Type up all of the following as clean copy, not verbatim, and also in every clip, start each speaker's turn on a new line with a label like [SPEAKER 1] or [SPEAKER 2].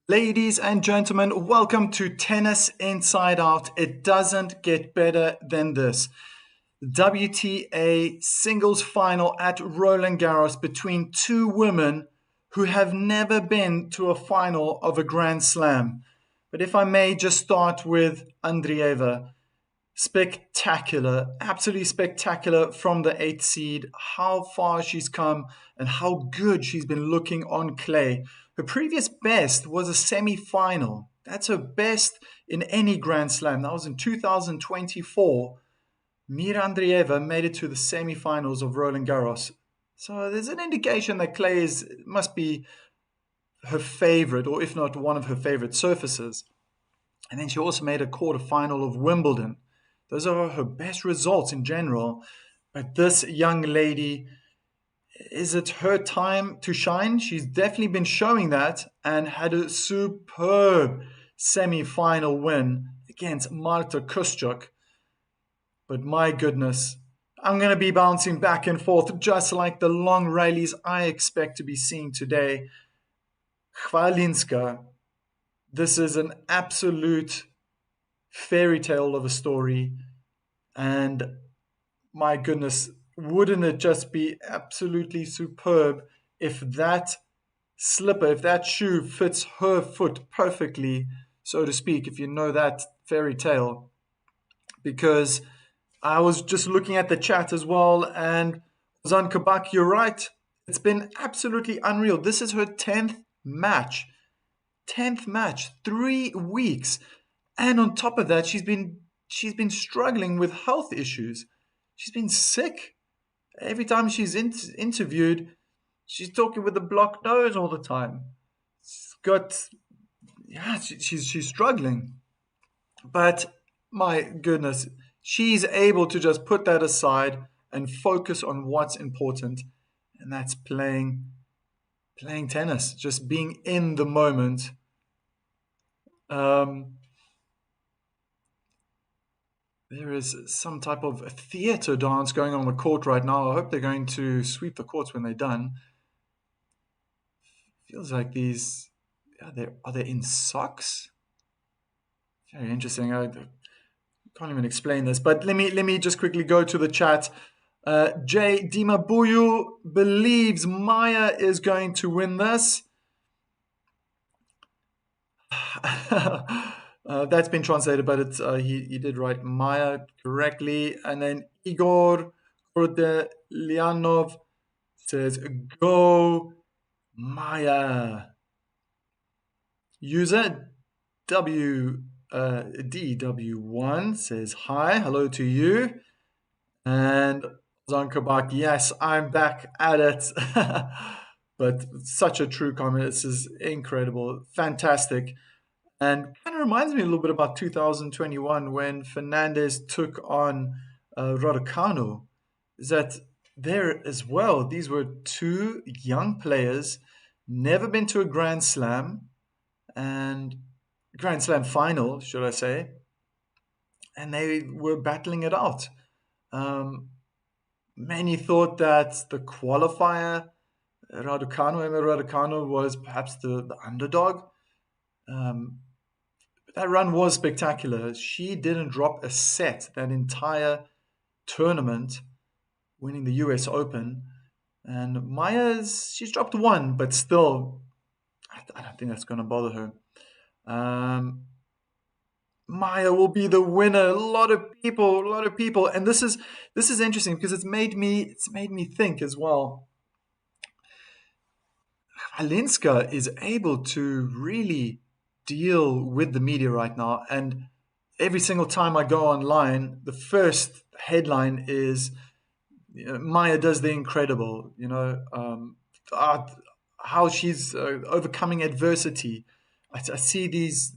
[SPEAKER 1] Ladies and gentlemen, welcome to Tennis Inside Out. It doesn't get better than this. WTA singles final at Roland Garros between two women who have never been to a final of a Grand Slam. But if I may just start with Andreeva. Spectacular, absolutely spectacular from the eighth seed. How far she's come and how good she's been looking on clay. Her previous best was a semi final. That's her best in any Grand Slam. That was in 2024. Mira Andreeva made it to the semi finals of Roland Garros. So there's an indication that clay must be her favorite, or if not one of her favorite surfaces. And then she also made a quarter final of Wimbledon. Those are her best results in general. But this young lady, is it her time to shine? She's definitely been showing that and had a superb semi-final win against Marta Kuschuk. But my goodness, I'm going to be bouncing back and forth just like the long rallies I expect to be seeing today. Chwalinska, this is an absolute fairy tale of a story. And my goodness, wouldn't it just be absolutely superb if that slipper, if that shoe fits her foot perfectly, so to speak, if you know that fairy tale? Because I was just looking at the chat as well, and Zan Kabak, you're right. It's been absolutely unreal. This is her 10th match. 10th match, 3 weeks. And on top of that, she's been struggling with health issues. She's been sick. Every time she's interviewed, she's talking with a blocked nose all the time. It's got, yeah, she's struggling. But my goodness, she's able to just put that aside and focus on what's important, and that's playing tennis, just being in the moment. Um, There is some type of a theater dance going on the court right now. I hope they're going to sweep the courts when they're done. Feels like these are they in socks? Very interesting. I can't even explain this, but let me just quickly go to the chat. Jay Dimabuyu believes Maya is going to win this. That's been translated, but it's he did write Maya correctly. And then Igor Kordelianov says, "Go Maya." User DW1 says, "Hi, hello to you." And Zankabak, yes, I'm back at it. But such a true comment. This is incredible, fantastic. And kind of reminds me a little bit about 2021 when Fernandez took on Raducanu. Is that there as well? These were two young players, never been to a Grand Slam and Grand Slam final, should I say? And they were battling it out. Um, Many thought that the qualifier, Emma Raducanu, was perhaps the underdog. Um, That run was spectacular. She didn't drop a set that entire tournament, winning the US Open. And she's dropped one, but still, I don't think that's going to bother her. Maya will be the winner. A lot of people, and this is interesting because it's made me think as well. Alinska is able to really deal with the media right now, and every single time I go online, the first headline is Maya does the incredible. Uh, how she's overcoming adversity. I see these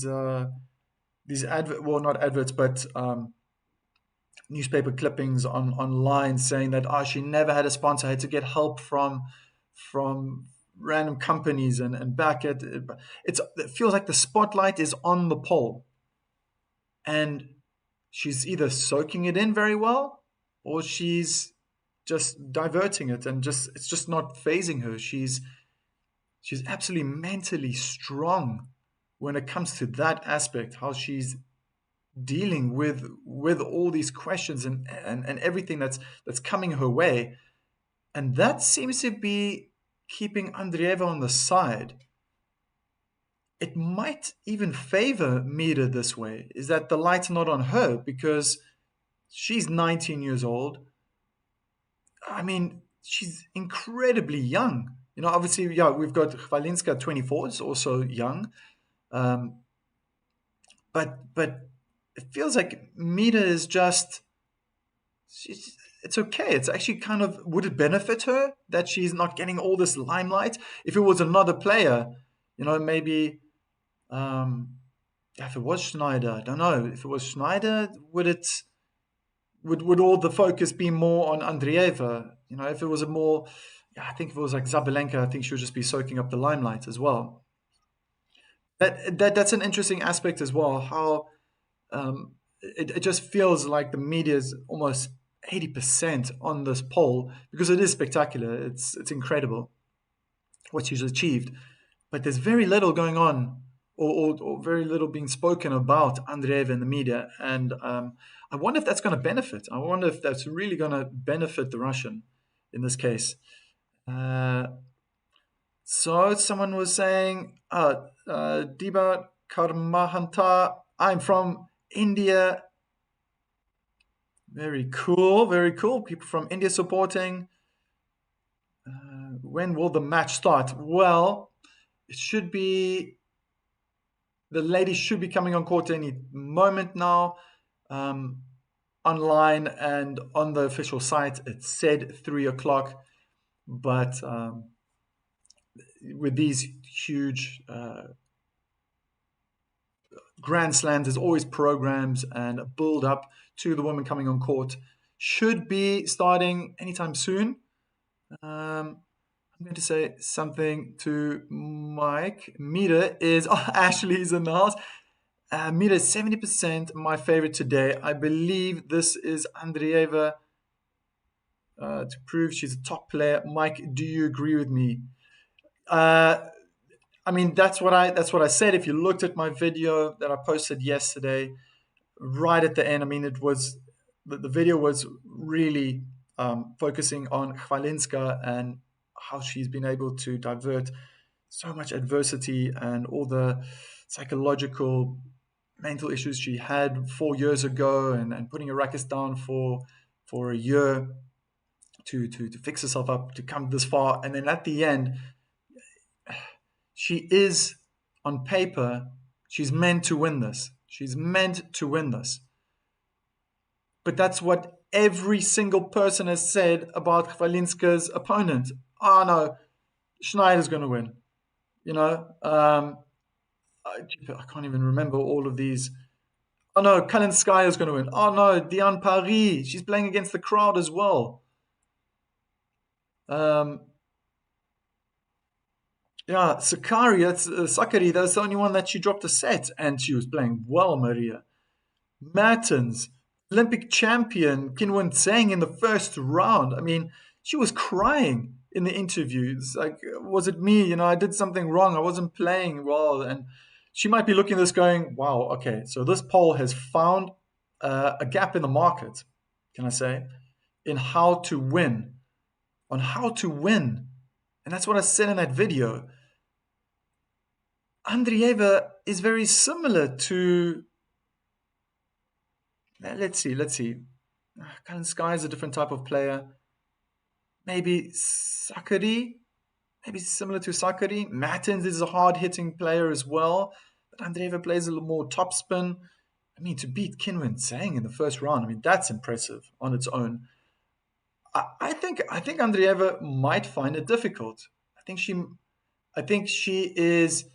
[SPEAKER 1] well, not adverts, but newspaper clippings online saying that she never had a sponsor, had to get help from random companies and back at it feels like the spotlight is on the pole, and she's either soaking it in very well or she's just diverting it, and just it's just not phasing her. She's absolutely mentally strong when it comes to that aspect, how she's dealing with all these questions and everything that's coming her way. And that seems to be keeping Andreeva on the side. It might even favor Mira this way, is that the light's not on her because she's 19 years old. I mean, she's incredibly young. Obviously, yeah, we've got Chwalinska at 24, is also young. Um, but it feels like Mira is just, it's okay. It's actually kind of, would it benefit her that she's not getting all this limelight? If it was another player, maybe, if it was Schneider, I don't know. If it was Schneider, would all the focus be more on Andreeva? If it was a more, yeah, I think if it was like Zabalenka, I think she would just be soaking up the limelight as well. That's an interesting aspect as well. How it just feels like the media is almost 80% on this poll because it is spectacular. It's incredible what she's achieved, but there's very little going on, or very little being spoken about Andreeva in the media. And I wonder if that's going to benefit. I wonder if that's really going to benefit the Russian in this case. So someone was saying, Diba Karmahanta, I'm from India. Very cool, very cool. People from India supporting. When will the match start? Well, it should be, the ladies should be coming on court any moment now. Online and on the official site, it said 3 o'clock. But with these huge Grand Slams, there's always programs and a build up to the women coming on court. Should be starting anytime soon. I'm going to say something to Mike. Mira is, Ashley's in the house. Mira is 70% my favorite today. I believe this is Andreeva to prove she's a top player. Mike, do you agree with me? I mean, that's what I said. If you looked at my video that I posted yesterday, right at the end, I mean, it was the video was really focusing on Chwalinska and how she's been able to divert so much adversity and all the psychological mental issues she had 4 years ago, and putting her rackets down for a year to fix herself up to come this far. And then at the end, she is, on paper, she's meant to win this. She's meant to win this. But that's what every single person has said about Chwalinska's opponent. Oh no, Schneider's going to win. I can't even remember all of these. Oh no, Kalinskaya's going to win. Oh no, Diane Paris. She's playing against the crowd as well. Yeah, Sakari, Sakari, that's the only one that she dropped a set, and she was playing well, Maria. Mertens, Olympic champion, Kinwen Tseng in the first round. I mean, she was crying in the interviews. Like, was it me? I did something wrong. I wasn't playing well. And she might be looking at this going, wow, okay, so this poll has found a gap in the market, can I say, in how to win, on how to win. And that's what I said in that video. Andreeva is very similar to, let's see. Sky is a different type of player. Maybe Sakari, maybe similar to Sakari. Mertens is a hard-hitting player as well. But Andreeva plays a little more topspin. I mean, to beat Kinwen Tseng in the first round, I mean, that's impressive on its own. I think Andreeva might find it difficult. I think she is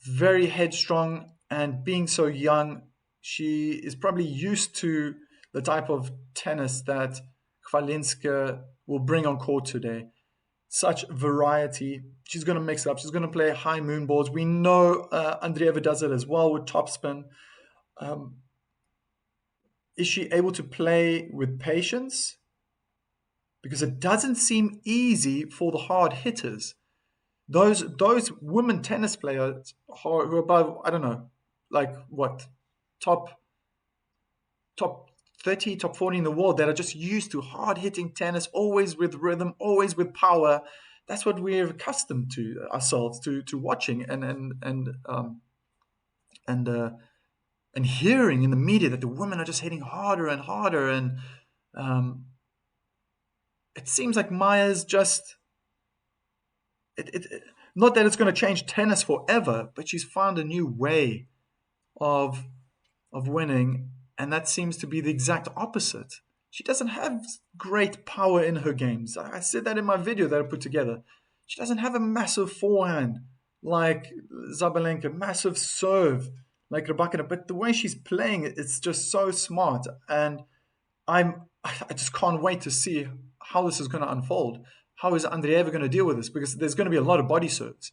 [SPEAKER 1] very headstrong, and being so young, she is probably used to the type of tennis that Chwalinska will bring on court today. Such variety. She's going to mix up. She's going to play high moon balls. We know Andreeva does it as well with topspin. Is she able to play with patience? Because it doesn't seem easy for the hard hitters. Those women tennis players who are above, I don't know, like what, top top 30, top 40 in the world, that are just used to hard hitting tennis, always with rhythm, always with power. That's what we're accustomed to ourselves to watching and uh, and hearing in the media that the women are just hitting harder and harder. And um, it seems like Maya's just not that it's going to change tennis forever, but she's found a new way of winning, and that seems to be the exact opposite. She doesn't have great power in her games. I said that in my video that I put together. She doesn't have a massive forehand like Zabalenka, massive serve like Rybakina, but the way she's playing it, it's just so smart, and I just can't wait to see how this is going to unfold. How is Andreeva going to deal with this? Because there's going to be a lot of body serves.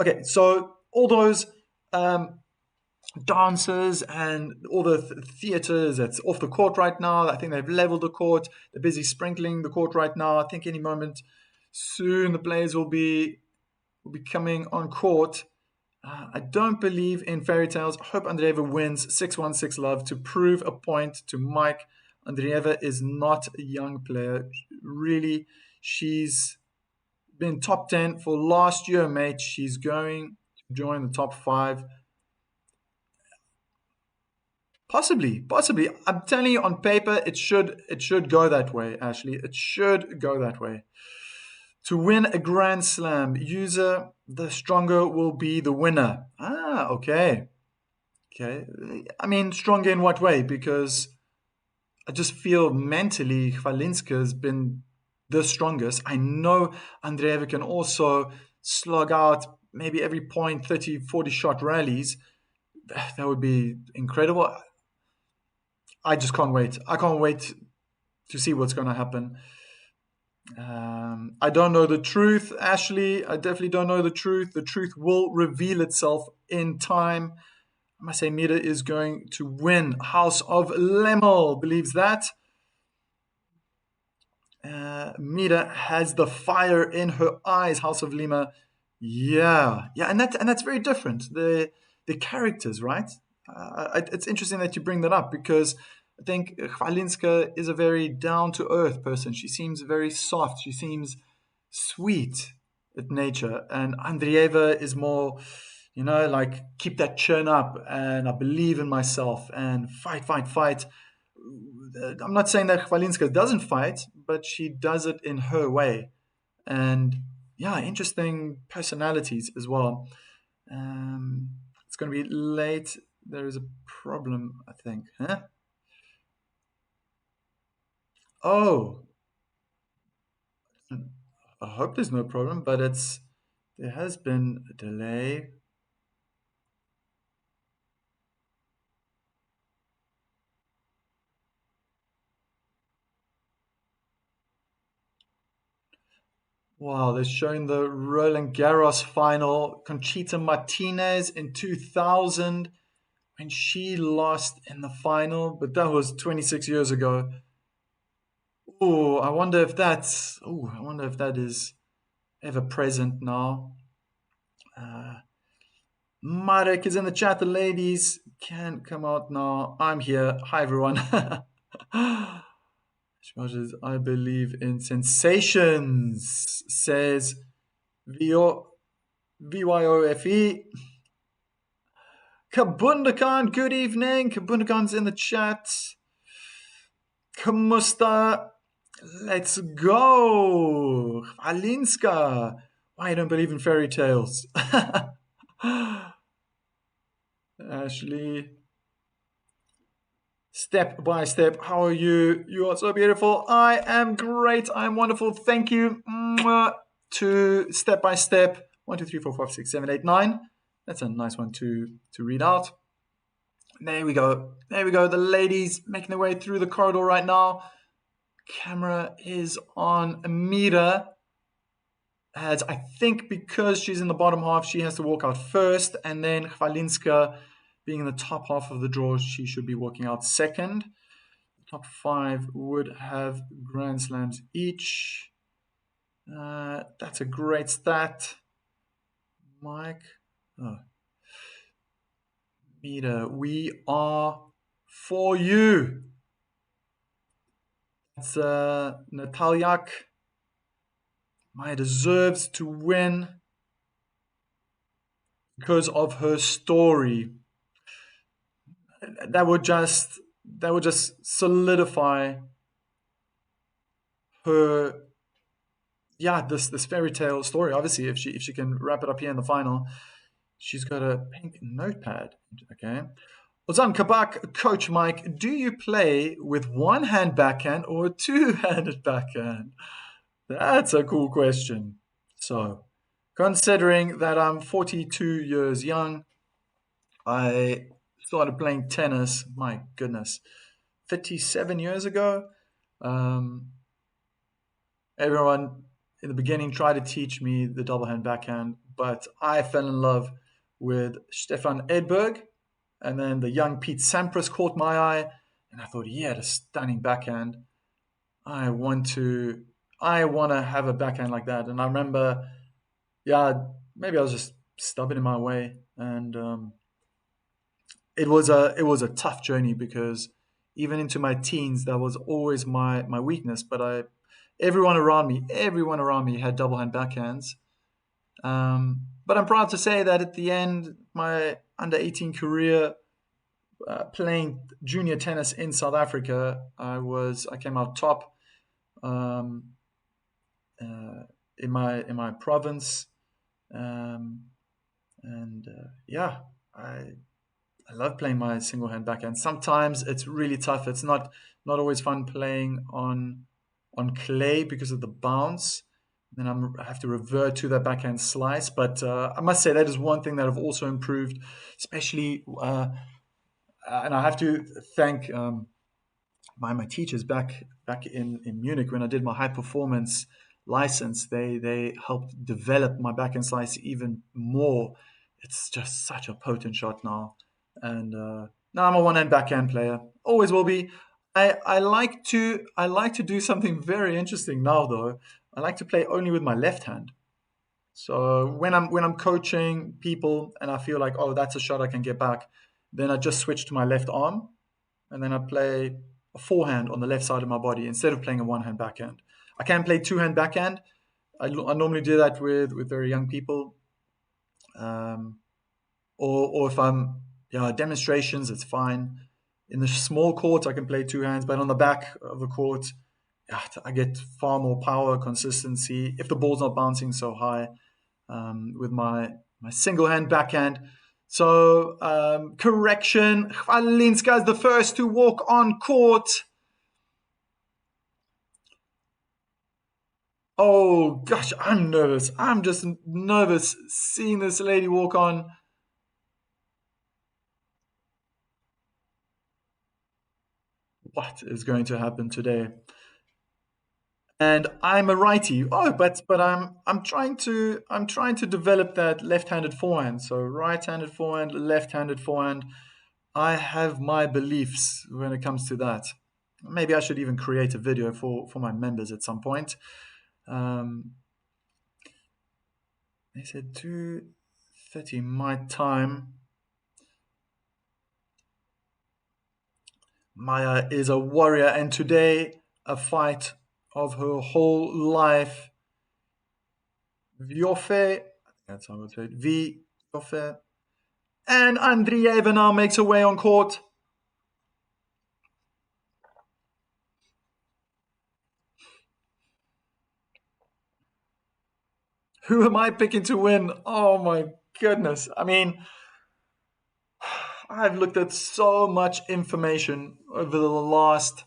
[SPEAKER 1] Okay, so all those um, dancers and all the theaters that's off the court right now. I think they've leveled the court. They're busy sprinkling the court right now. I think any moment soon the players will be coming on court. I don't believe in fairy tales. I hope Andreeva wins 6-1, 6-love to prove a point to Mike. Andreeva is not a young player. Really, she's been top 10 for last year, mate. She's going to join the top 5. Possibly. I'm telling you, on paper, it should go that way. Ashley, it should go that way. To win a Grand Slam, user the stronger will be the winner. Okay. I mean, stronger in what way? Because I just feel mentally Chwalinska has been the strongest. I know Andreeva can also slug out maybe every point 30, 40 shot rallies. That would be incredible. I just can't wait. I can't wait to see what's going to happen. I don't know the truth, Ashley. I definitely don't know the truth. The truth will reveal itself in time. I must say, Mira is going to win. House of Lemel believes that. Mira has the fire in her eyes. House of Lima, yeah, and that's very different. The characters, right? It's interesting that you bring that up because I think Chwalinska is a very down to earth person. She seems very soft. She seems sweet at nature, and Andreeva is more, like keep that churn up, and I believe in myself, and fight, fight, fight. I'm not saying that Chwalinska doesn't fight, but she does it in her way. And yeah, interesting personalities as well. It's going to be late. There is a problem, I think. Huh? Oh, I hope there's no problem, but there has been a delay. Wow, they're showing the Roland Garros final. Conchita Martinez in 2000 when she lost in the final, but that was 26 years ago. Oh, I wonder if that is ever present now. Marek is in the chat. The ladies can come out now. I'm here. Hi, everyone. I believe in sensations, says VYOFE. Kabundakan, good evening. Kabundakan's in the chat. Kamusta, let's go. Alinska. Why I don't believe in fairy tales. Ashley. Step by step. How are you? You are so beautiful. I am great. I'm wonderful. Thank you. To step by step. 1, 2, 3, 4, 5, 6, 7, 8, 9. That's a nice one to read out. There we go. The ladies making their way through the corridor right now. Camera is on Amira. As I think because she's in the bottom half, she has to walk out first, and then Chwalinska, being in the top half of the draw, she should be walking out second. The top 5 would have Grand Slams each. That's a great stat. Mike. Oh, Mita, we are for you. It's Natalyak. Maya deserves to win because of her story. That would just solidify her, yeah, this fairy tale story. Obviously, if she can wrap it up here in the final, she's got a pink notepad. Okay. Ozan Kabak, Coach Mike, do you play with one hand backhand or a two-handed backhand? That's a cool question. So, considering that I'm 42 years young, I started playing tennis, my goodness, 57 years ago. Um, Everyone in the beginning tried to teach me the double hand backhand, but I fell in love with Stefan Edberg, and then the young Pete Sampras caught my eye, and I thought he had a stunning backhand. I want to, I want to have a backhand like that. And I remember, yeah, maybe I was just stubborn in my way, and it was a tough journey because even into my teens, that was always my weakness. But everyone around me had double hand backhands. But I'm proud to say that at the end, my under 18 career playing junior tennis in South Africa, I came out top um, in my province, um, and yeah, I love playing my single hand backhand. Sometimes it's really tough. It's not always fun playing on clay because of the bounce. Then I have to revert to that backhand slice. But I must say that is one thing that I've also improved, especially, and I have to thank my teachers back in Munich when I did my high performance license. They helped develop my backhand slice even more. It's just such a potent shot now, and now I'm a one hand backhand player. Always will be. I like to do something very interesting now though. I like to play only with my left hand. So when I'm coaching people and I feel like, oh, that's a shot I can get back, then I just switch to my left arm and then I play a forehand on the left side of my body instead of playing a one hand backhand. I can play two hand backhand. I normally do that with very young people, um, or if I'm, yeah, demonstrations, it's fine. In the small court, I can play two hands, but on the back of the court, yeah, I get far more power, consistency if the ball's not bouncing so high, with my single hand backhand. So, correction, Chwalinska is the first to walk on court. Oh gosh, I'm nervous. I'm just nervous seeing this lady walk on. What is going to happen today? And I'm a righty. Oh, but I'm trying to develop that left-handed forehand. So right-handed forehand, left-handed forehand. I have my beliefs when it comes to that. Maybe I should even create a video for my members at some point. Um, they said 2:30 my time. Maya is a warrior, and today a fight of her whole life. Vjofe, that's how I would say it. Vjofe. And Andreeva now makes her way on court. Who am I picking to win? Oh my goodness. I mean, I've looked at so much information over the last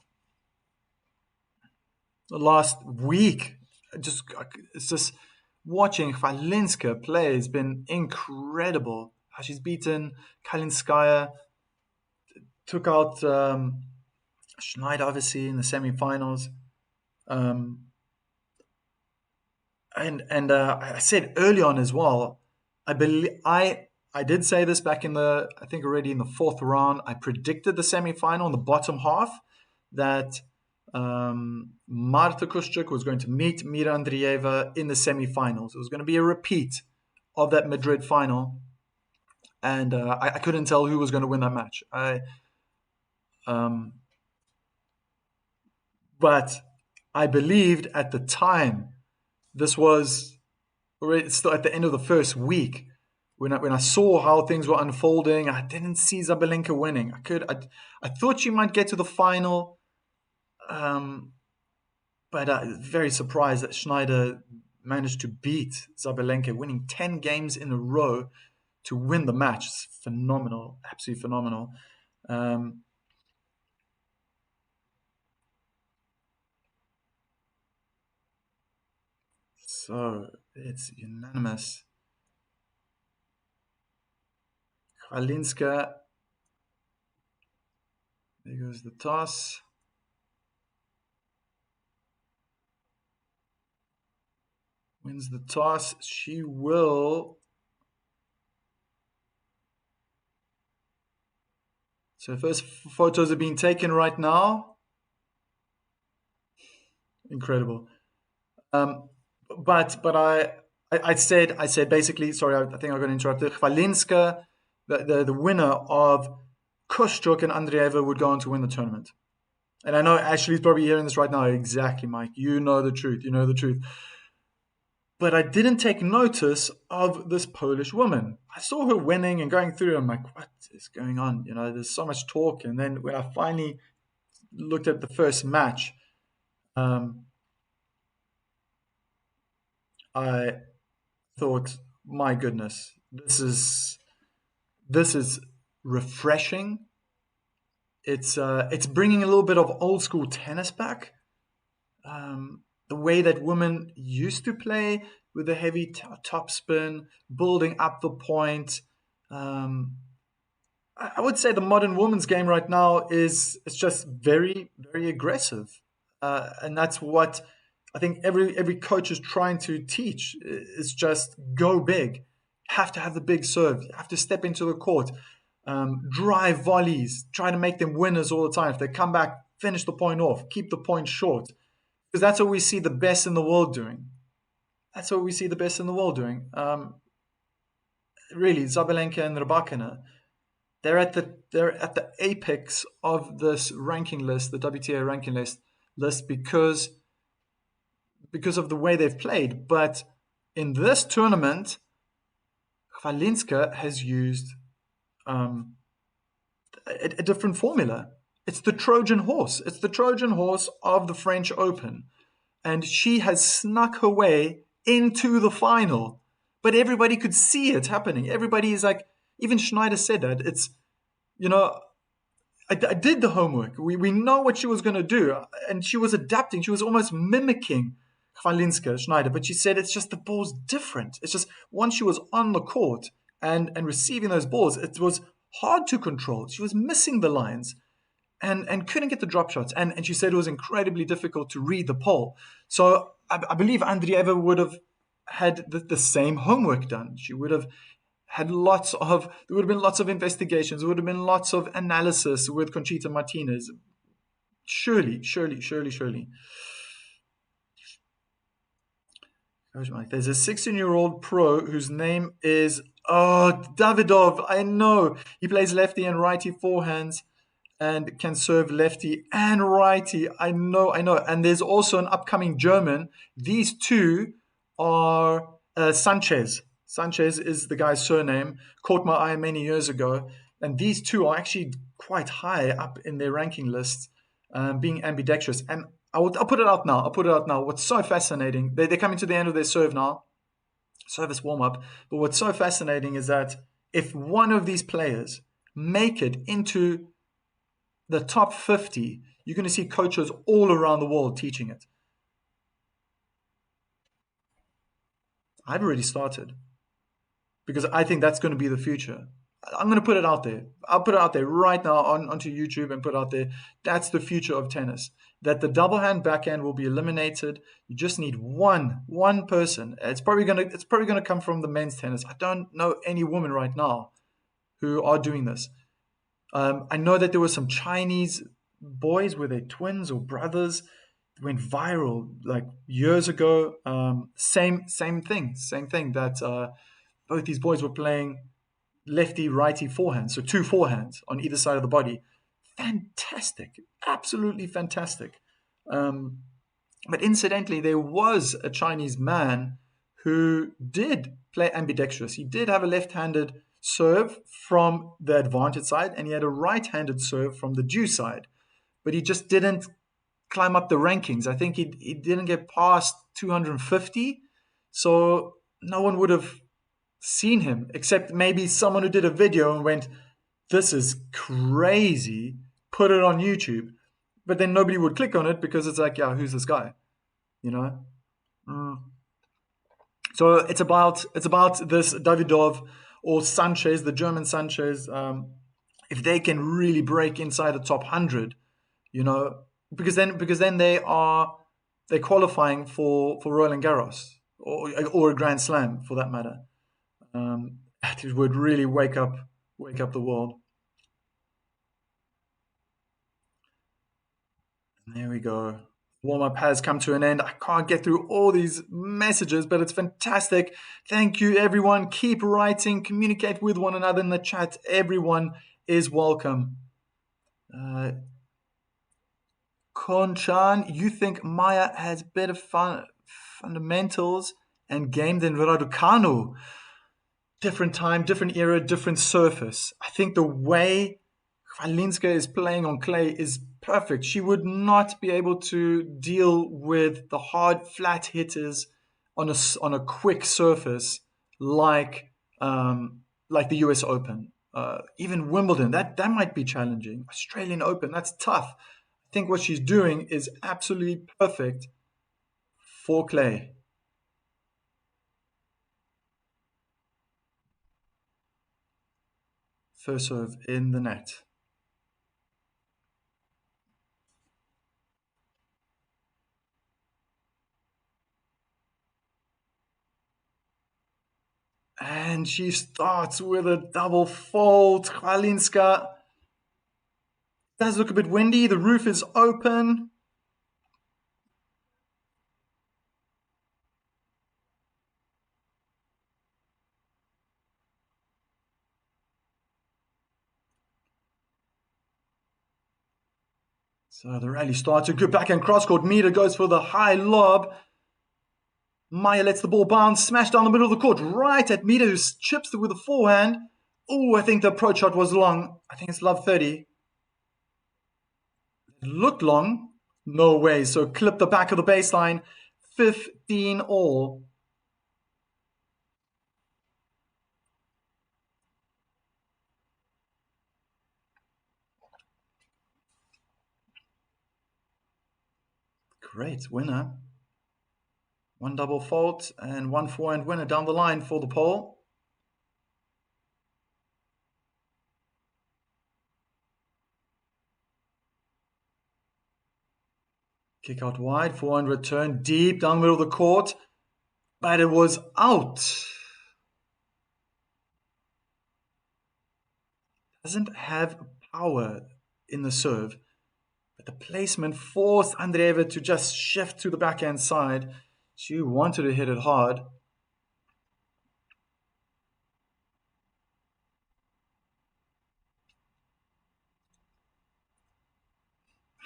[SPEAKER 1] week. It's just watching Chwalinska play has been incredible. How she's beaten Kalinskaya, took out Schneider obviously in the semi-finals. Um, and I said early on as well. I believe I did say this back I think already in the fourth round. I predicted the semi-final in the bottom half that Marta Kuszczyk was going to meet Mira Andreeva in the semi-finals. It was going to be a repeat of that Madrid final, and I couldn't tell who was going to win that match. Um, but I believed at the time this was already still at the end of the first week when I saw how things were unfolding. I didn't see Zabalenka winning. I thought she might get to the final, um, but very surprised that Schneider managed to beat Zabalenka, winning 10 games in a row to win the match. It's phenomenal, absolutely phenomenal. Um, so it's unanimous. Chwalinska, there goes the toss. Wins the toss. She will. So first photos are being taken right now. Incredible. Um, but I said basically. Sorry, I think I got interrupted. Chwalinska, the winner of Kostyuk and Andreeva would go on to win the tournament. And I know Ashley's probably hearing this right now. Exactly, Mike. You know the truth. You know the truth. But I didn't take notice of this Polish woman. I saw her winning and going through. I'm like, what is going on? There's so much talk. And then when I finally looked at the first match, um, I thought, my goodness, this is refreshing. It's bringing a little bit of old school tennis back. The way that women used to play with the heavy top spin, building up the point. Um, I would say the modern women's game right now is it's just very very aggressive, and that's what I think every coach is trying to teach. Is just go big. You have to have the big serve. You have to step into the court, drive volleys, try to make them winners all the time. If they come back, finish the point off, keep the point short, because that's what we see the best in the world doing. That's what we see the best in the world doing. Really, Zabalenka and Rybakina, they're at the apex of this ranking list, the WTA ranking list because of the way they've played. But in this tournament, Chwalinska has used a different formula. It's the Trojan horse. It's the Trojan horse of the French Open, and she has snuck her way into the final. But everybody could see it happening. Everybody is like, even Schneider said that. It's you know I did the homework. We know what she was going to do, and she was adapting. She was almost mimicking Chwalinska, Schneider, but she said it's just the ball's different. It's just once she was on the court and receiving those balls, it was hard to control. She was missing the lines and couldn't get the drop shots. And she said it was incredibly difficult to read the pole. So I believe Andreeva would have had the same homework done. She would have had there would have been lots of investigations. There would have been lots of analysis with Conchita Martinez. Surely. There's a 16-year-old pro whose name is Davidov. I know. He plays lefty and righty forehands and can serve lefty and righty. I know. And there's also an upcoming German. These two are Sanchez. Sanchez is the guy's surname. Caught my eye many years ago. And these two are actually quite high up in their ranking lists, being ambidextrous. And I'll put it out now. What's so fascinating, they're coming to the end of their serve now, service warm-up. But what's so fascinating is that if one of these players make it into the top 50, you're going to see coaches all around the world teaching it. I've already started because I think that's going to be the future. I'm going to put it out there. I'll put it out there right now onto YouTube and put it out there. That's the future of tennis. That the double hand backhand will be eliminated. You just need one person. It's probably gonna come from the men's tennis. I don't know any women right now who are doing this. I know that there were some Chinese boys, were they twins or brothers, went viral like years ago. Same thing. That both these boys were playing lefty, righty forehands, so two forehands on either side of the body. Fantastic, absolutely fantastic. Um, but incidentally, there was a Chinese man who did play ambidextrous. He did have a left-handed serve from the advantage side, and he had a right-handed serve from the due side. But he just didn't climb up the rankings. I think he didn't get past 250, so no one would have seen him except maybe someone who did a video and went, "This is crazy," put it on YouTube. But then nobody would click on it because it's like, yeah, who's this guy? You know. Mm. So it's about this Davidov or Sanchez, the German Sanchez. If they can really break inside the top 100, you know, because then they're qualifying for Roland Garros or a Grand Slam for that matter. It would really wake up the world. There we go. Warm up has come to an end. I can't get through all these messages, but it's fantastic. Thank you, everyone. Keep writing, communicate with one another in the chat. Everyone is welcome. Konchan, you think Maya has better fundamentals and game than Raducanu? Different time, different era, different surface. I think the way Chwalinska is playing on clay is perfect. She would not be able to deal with the hard, flat hitters on a quick surface like the U.S. Open, even Wimbledon. That might be challenging. Australian Open, that's tough. I think what she's doing is absolutely perfect for clay. First serve in the net. And she starts with a double fault. Chwalinska does look a bit windy. The roof is open. So the rally starts. A good backhand cross court. Mida goes for the high lob. Maya lets the ball bounce, smash down the middle of the court, right at Mida, who chips it with a forehand. Oh, I think the approach shot was long. I think it's love 30. It looked long. No way. So clip the back of the baseline. 15 all. Great winner. One double fault and one forehand winner down the line for the pole. Kick out wide, forehand return deep down the middle of the court, but it was out. Doesn't have power in the serve, but the placement forced Andreeva to just shift to the backhand side. She wanted to hit it hard.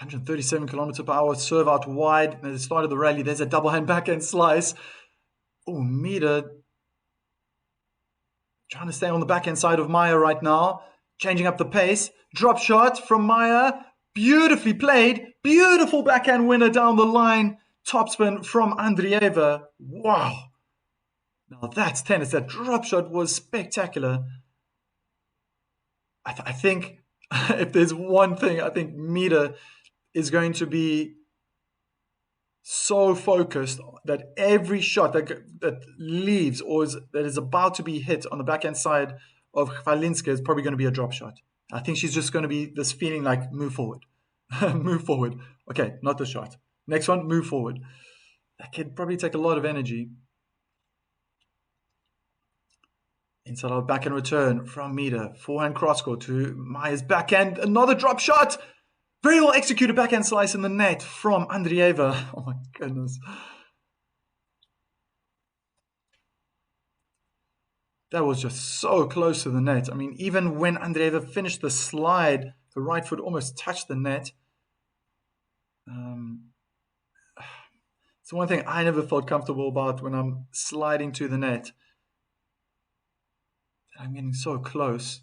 [SPEAKER 1] (137km/h) serve out wide. At the start of the rally, there's a double hand backhand slice. Oh, Mida trying to stay on the backhand side of Maya right now. Changing up the pace. Drop shot from Maya. Beautifully played. Beautiful backhand winner down the line. Topspin from Andreeva. Wow. Now that's tennis. That drop shot was spectacular. I think if there's one thing, I think Mida is going to be so focused that every shot that leaves or that is about to be hit on the backhand side of Chwalinska is probably going to be a drop shot. I think she's just going to be this feeling like move forward, move forward. Okay, not the shot. Next one, move forward. That could probably take a lot of energy. Inside out backhand return from Mida. Forehand cross court to Maya's backhand. Another drop shot. Very well executed backhand slice in the net from Andreeva. Oh my goodness. That was just so close to the net. I mean, even when Andreeva finished the slide, the right foot almost touched the net. It's one thing I never felt comfortable about when I'm sliding to the net. I'm getting so close.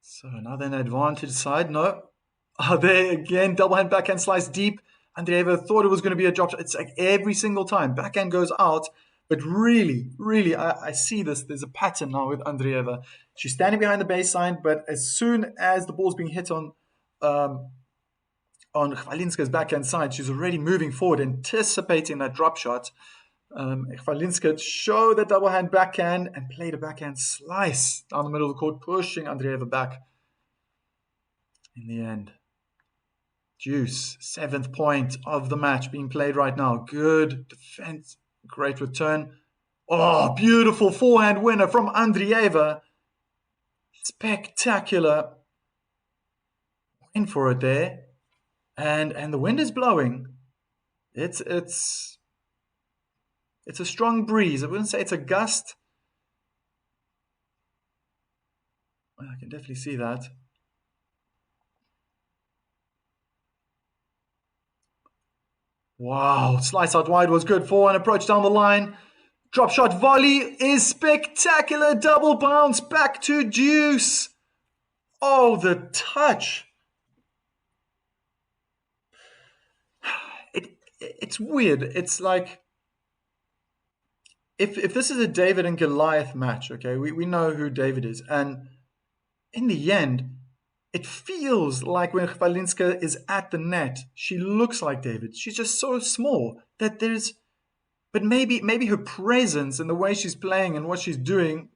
[SPEAKER 1] So another an advantage side. No. There again, double hand backhand slice deep. Andreeva thought it was going to be a drop shot. It's like every single time. Backhand goes out. But really, really, I see this. There's a pattern now with Andreeva. She's standing behind the baseline, but as soon as the ball's being hit on Chwalinska's backhand side, she's already moving forward, anticipating that drop shot. Chwalinska showed the double hand backhand and played a backhand slice down the middle of the court, pushing Andreeva back. In the end, deuce, 7th point of the match being played right now. Good defense, great return. Oh, beautiful forehand winner from Andreeva. Spectacular. Went for it there. And the wind is blowing. It's a strong breeze. I wouldn't say it's a gust. I can definitely see that. Wow, slice out wide was good. Forehand approach down the line. Drop shot volley is spectacular. Double bounce back to deuce. Oh, the touch. It's weird. It's like, if this is a David and Goliath match, okay, we know who David is. And in the end, it feels like when Chwalinska is at the net, she looks like David. She's just so small that there's... But maybe her presence and the way she's playing and what she's doing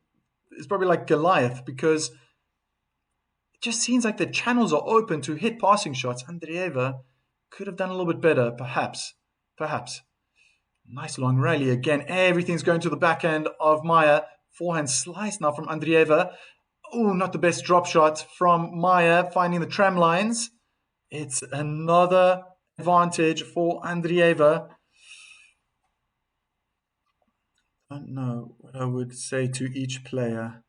[SPEAKER 1] is probably like Goliath, because it just seems like the channels are open to hit passing shots. Andreeva could have done a little bit better, perhaps. Nice long rally again. Everything's going to the backhand of Maya. Forehand slice now from Andreeva. Oh, not the best drop shot from Maya, finding the tram lines. It's another advantage for Andreeva. I don't know what I would say to each player.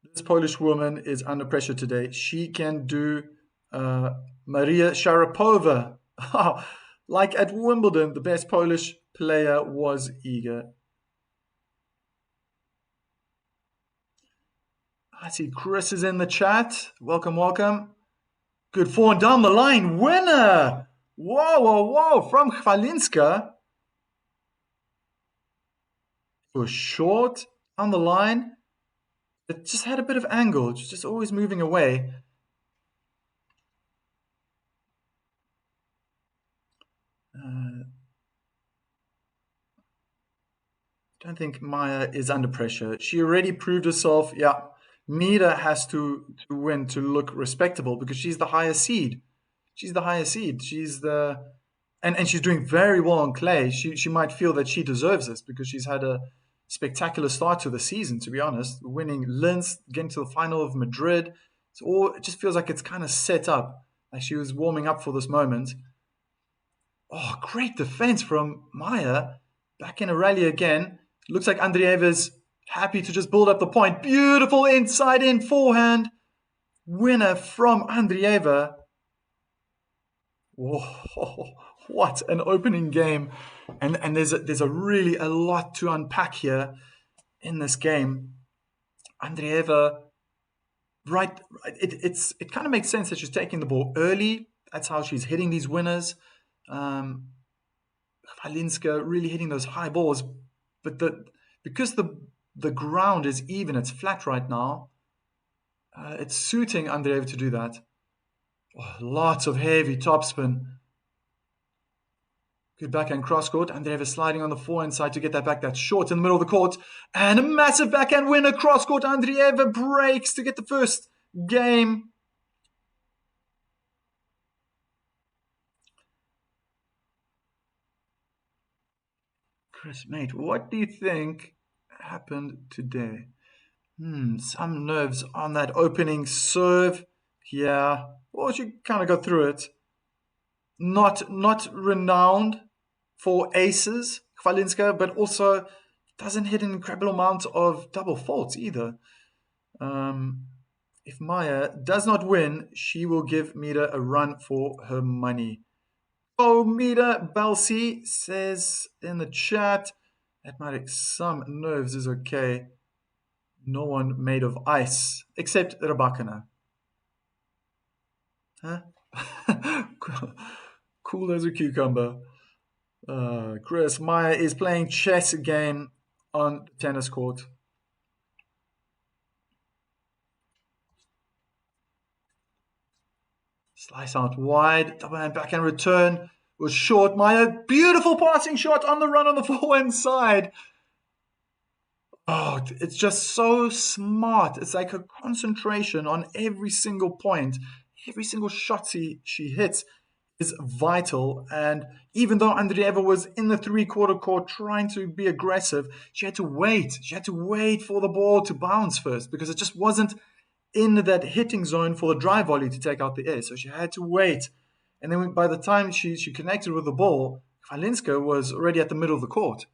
[SPEAKER 1] This Polish woman is under pressure today. She can do Maria Sharapova. Like at Wimbledon, the best Polish player was Iga. I see Chris is in the chat. Welcome, welcome. Good forehand down the line. Winner! Whoa. From Chwalinska. It was short down the line. It just had a bit of angle. It's just always moving away. I don't think Maya is under pressure. She already proved herself. Yeah, Mira has to win to look respectable because she's the higher seed. She's the higher seed. She's the... And she's doing very well on clay. She might feel that she deserves this because she's had a spectacular start to the season, to be honest. Winning Linz, getting to the final of Madrid. It just feels like it's kind of set up. Like she was warming up for this moment. Oh, great defense from Maya. Back in a rally again. Looks like Andreeva's happy to just build up the point. Beautiful inside-in forehand. Winner from Andreeva. Whoa, what an opening game. And there's a really a lot to unpack here in this game. Andreeva, right, it kind of makes sense that she's taking the ball early. That's how she's hitting these winners. Chwalinska really hitting those high balls, but because the ground is even, it's flat right now. It's suiting Andreeva to do that. Oh, lots of heavy topspin. Good backhand cross court. Andreeva sliding on the forehand side to get that back. That's short in the middle of the court. And a massive backhand winner. Cross court. Andreeva breaks to get the first game. Chris, mate, what do you think happened today? Some nerves on that opening serve. Yeah, well, she kind of got through it. Not renowned for aces. Chwalinska, but also doesn't hit an incredible amount of double faults either. If Maya does not win, she will give Mira a run for her money. Oh, Mira Balsi says in the chat that Marek, some nerves is okay. No one made of ice, except Rabakana. Huh? Cool as a cucumber. Chris, Maya is playing chess game on the tennis court. Slice out wide, double hand backhand return was short. Maya, beautiful passing shot on the run on the forehand side. Oh, it's just so smart. It's like a concentration on every single point. Every single shot she hits is vital. And even though Andreeva was in the three-quarter court trying to be aggressive, she had to wait. She had to wait for the ball to bounce first because it just wasn't in that hitting zone for the drive volley to take out the air. So she had to wait. And then by the time she connected with the ball, Chwalinska was already at the middle of the court.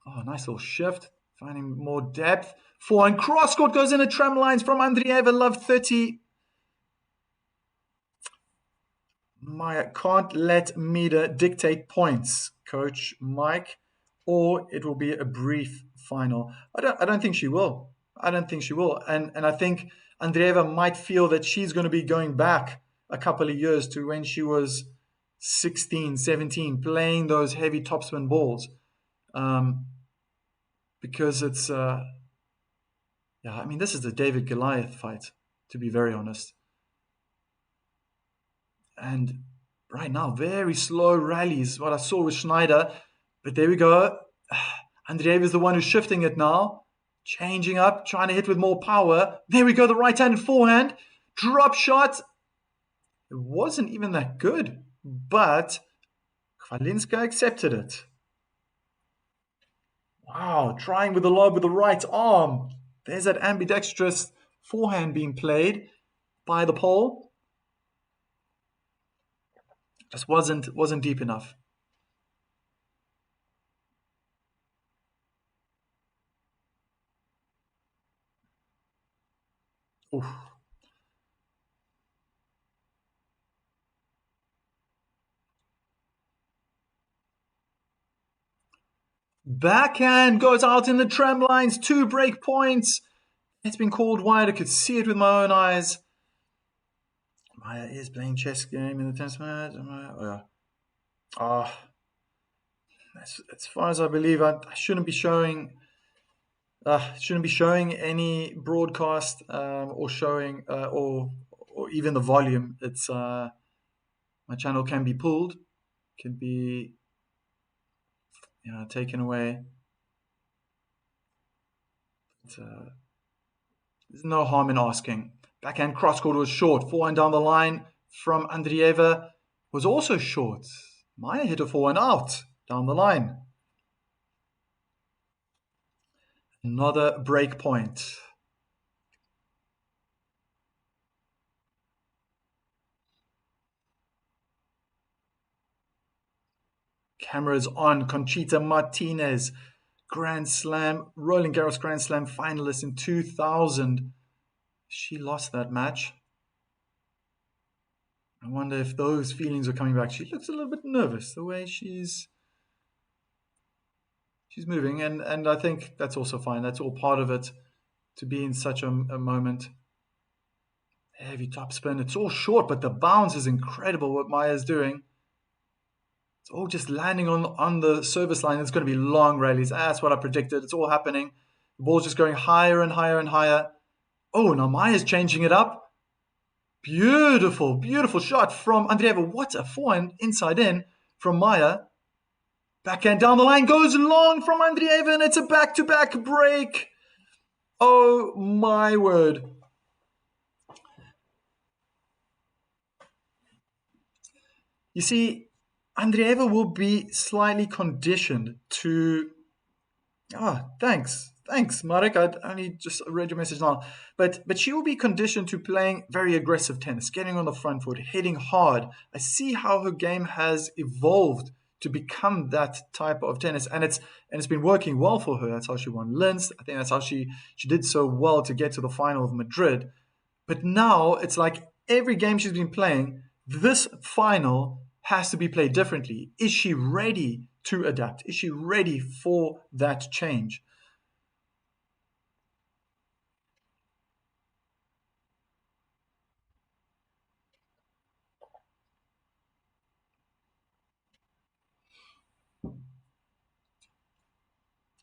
[SPEAKER 1] Oh, nice little shift. Finding more depth. Forehand cross court goes in at tram lines from Andreeva. Love 30. Maya can't let Mida dictate points, Coach Mike, or it will be a brief final. I don't think she will. I don't think she will. And I think Andreeva might feel that she's going to be going back a couple of years to when she was 16, 17, playing those heavy topspin balls. Because it's, this is the David Goliath fight, to be very honest. And right now, very slow rallies, what I saw with Schneider. But there we go. Andreeva is the one who's shifting it now. Changing up, trying to hit with more power. There we go, the right-handed forehand. Drop shot. It wasn't even that good. But Chwalinska accepted it. Wow, trying with the lob with the right arm. There's that ambidextrous forehand being played by the pole. Just wasn't deep enough. Oof. Backhand goes out in the tram lines, 2 break points. It's been called wide. I could see it with my own eyes. Maya is playing chess game in the tennis match. As far as I believe, I shouldn't be showing. Shouldn't be showing any broadcast or showing or even the volume. It's my channel can be pulled, can be taken away. There's no harm in asking. Backhand cross court was short. Forehand down the line from Andreeva was also short. Maya hit a forehand out down the line. Another break point. Cameras on. Conchita Martinez, Grand Slam, Roland Garros Grand Slam finalist in 2000. She lost that match. I wonder if those feelings are coming back. She looks a little bit nervous the way she's moving, and I think that's also fine. That's all part of it, to be in such a moment. Heavy topspin. It's all short, but the bounce is incredible what Maya's doing. It's all just landing on the service line. It's going to be long rallies. That's what I predicted. It's all happening. The ball's just going higher and higher and higher. Oh, now Maya's changing it up. Beautiful, beautiful shot from Andreeva. What a forehand inside in from Maya. Backhand down the line goes long from Andreeva, and it's a back-to-back break. Oh my word. You see, Andreeva will be slightly conditioned to... Thanks, Marek. I only just read your message now. But she will be conditioned to playing very aggressive tennis, getting on the front foot, hitting hard. I see how her game has evolved to become that type of tennis, and it's been working well for her. That's how she won Linz. I think that's how she did so well to get to the final of Madrid. But now it's like every game she's been playing, this final has to be played differently. Is she ready to adapt? Is she ready for that change?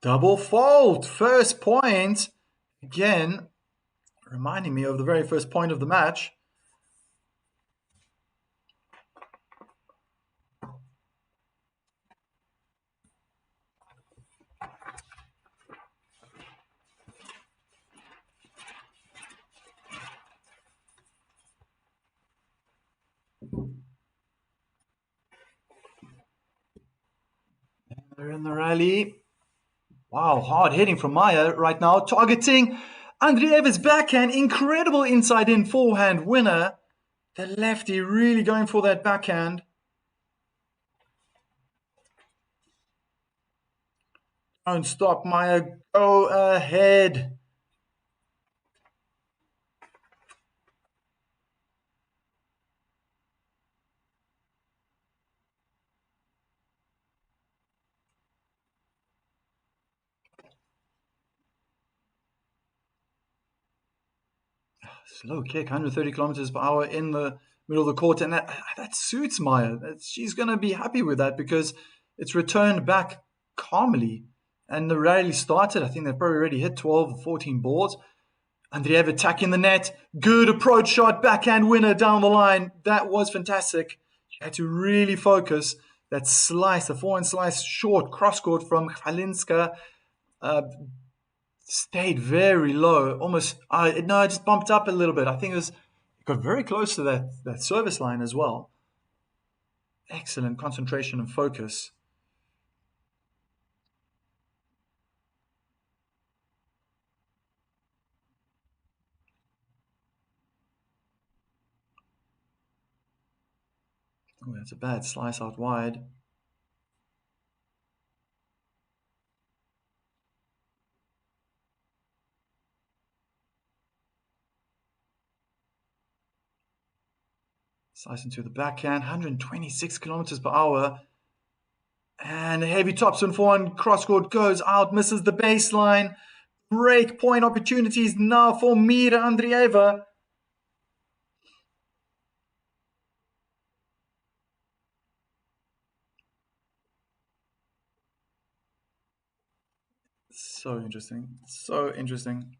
[SPEAKER 1] Double fault, first point. Again, reminding me of the very first point of the match. They're in the rally. Wow, hard hitting from Maya right now, targeting Andreeva's backhand. Incredible inside in forehand winner. The lefty really going for that backhand. Don't stop, Maya. Go ahead. Slow kick, 130 kilometers per hour in the middle of the court, and that suits Maya. She's going to be happy with that because it's returned back calmly. And the rally started. I think they've probably already hit 12 or 14 balls. Andreeva attacking the net. Good approach shot, backhand winner down the line. That was fantastic. She had to really focus. That slice, the forehand slice, short cross court from Chwalinska, stayed very low. Almost, it just bumped up a little bit. I think it got very close to that service line as well. Excellent concentration and focus. Oh, that's a bad slice out wide. Slice into the backhand, 126 kilometers per hour. And a heavy topspin forehand cross court goes out, misses the baseline. Break point opportunities now for Mira Andreeva. So interesting. So interesting.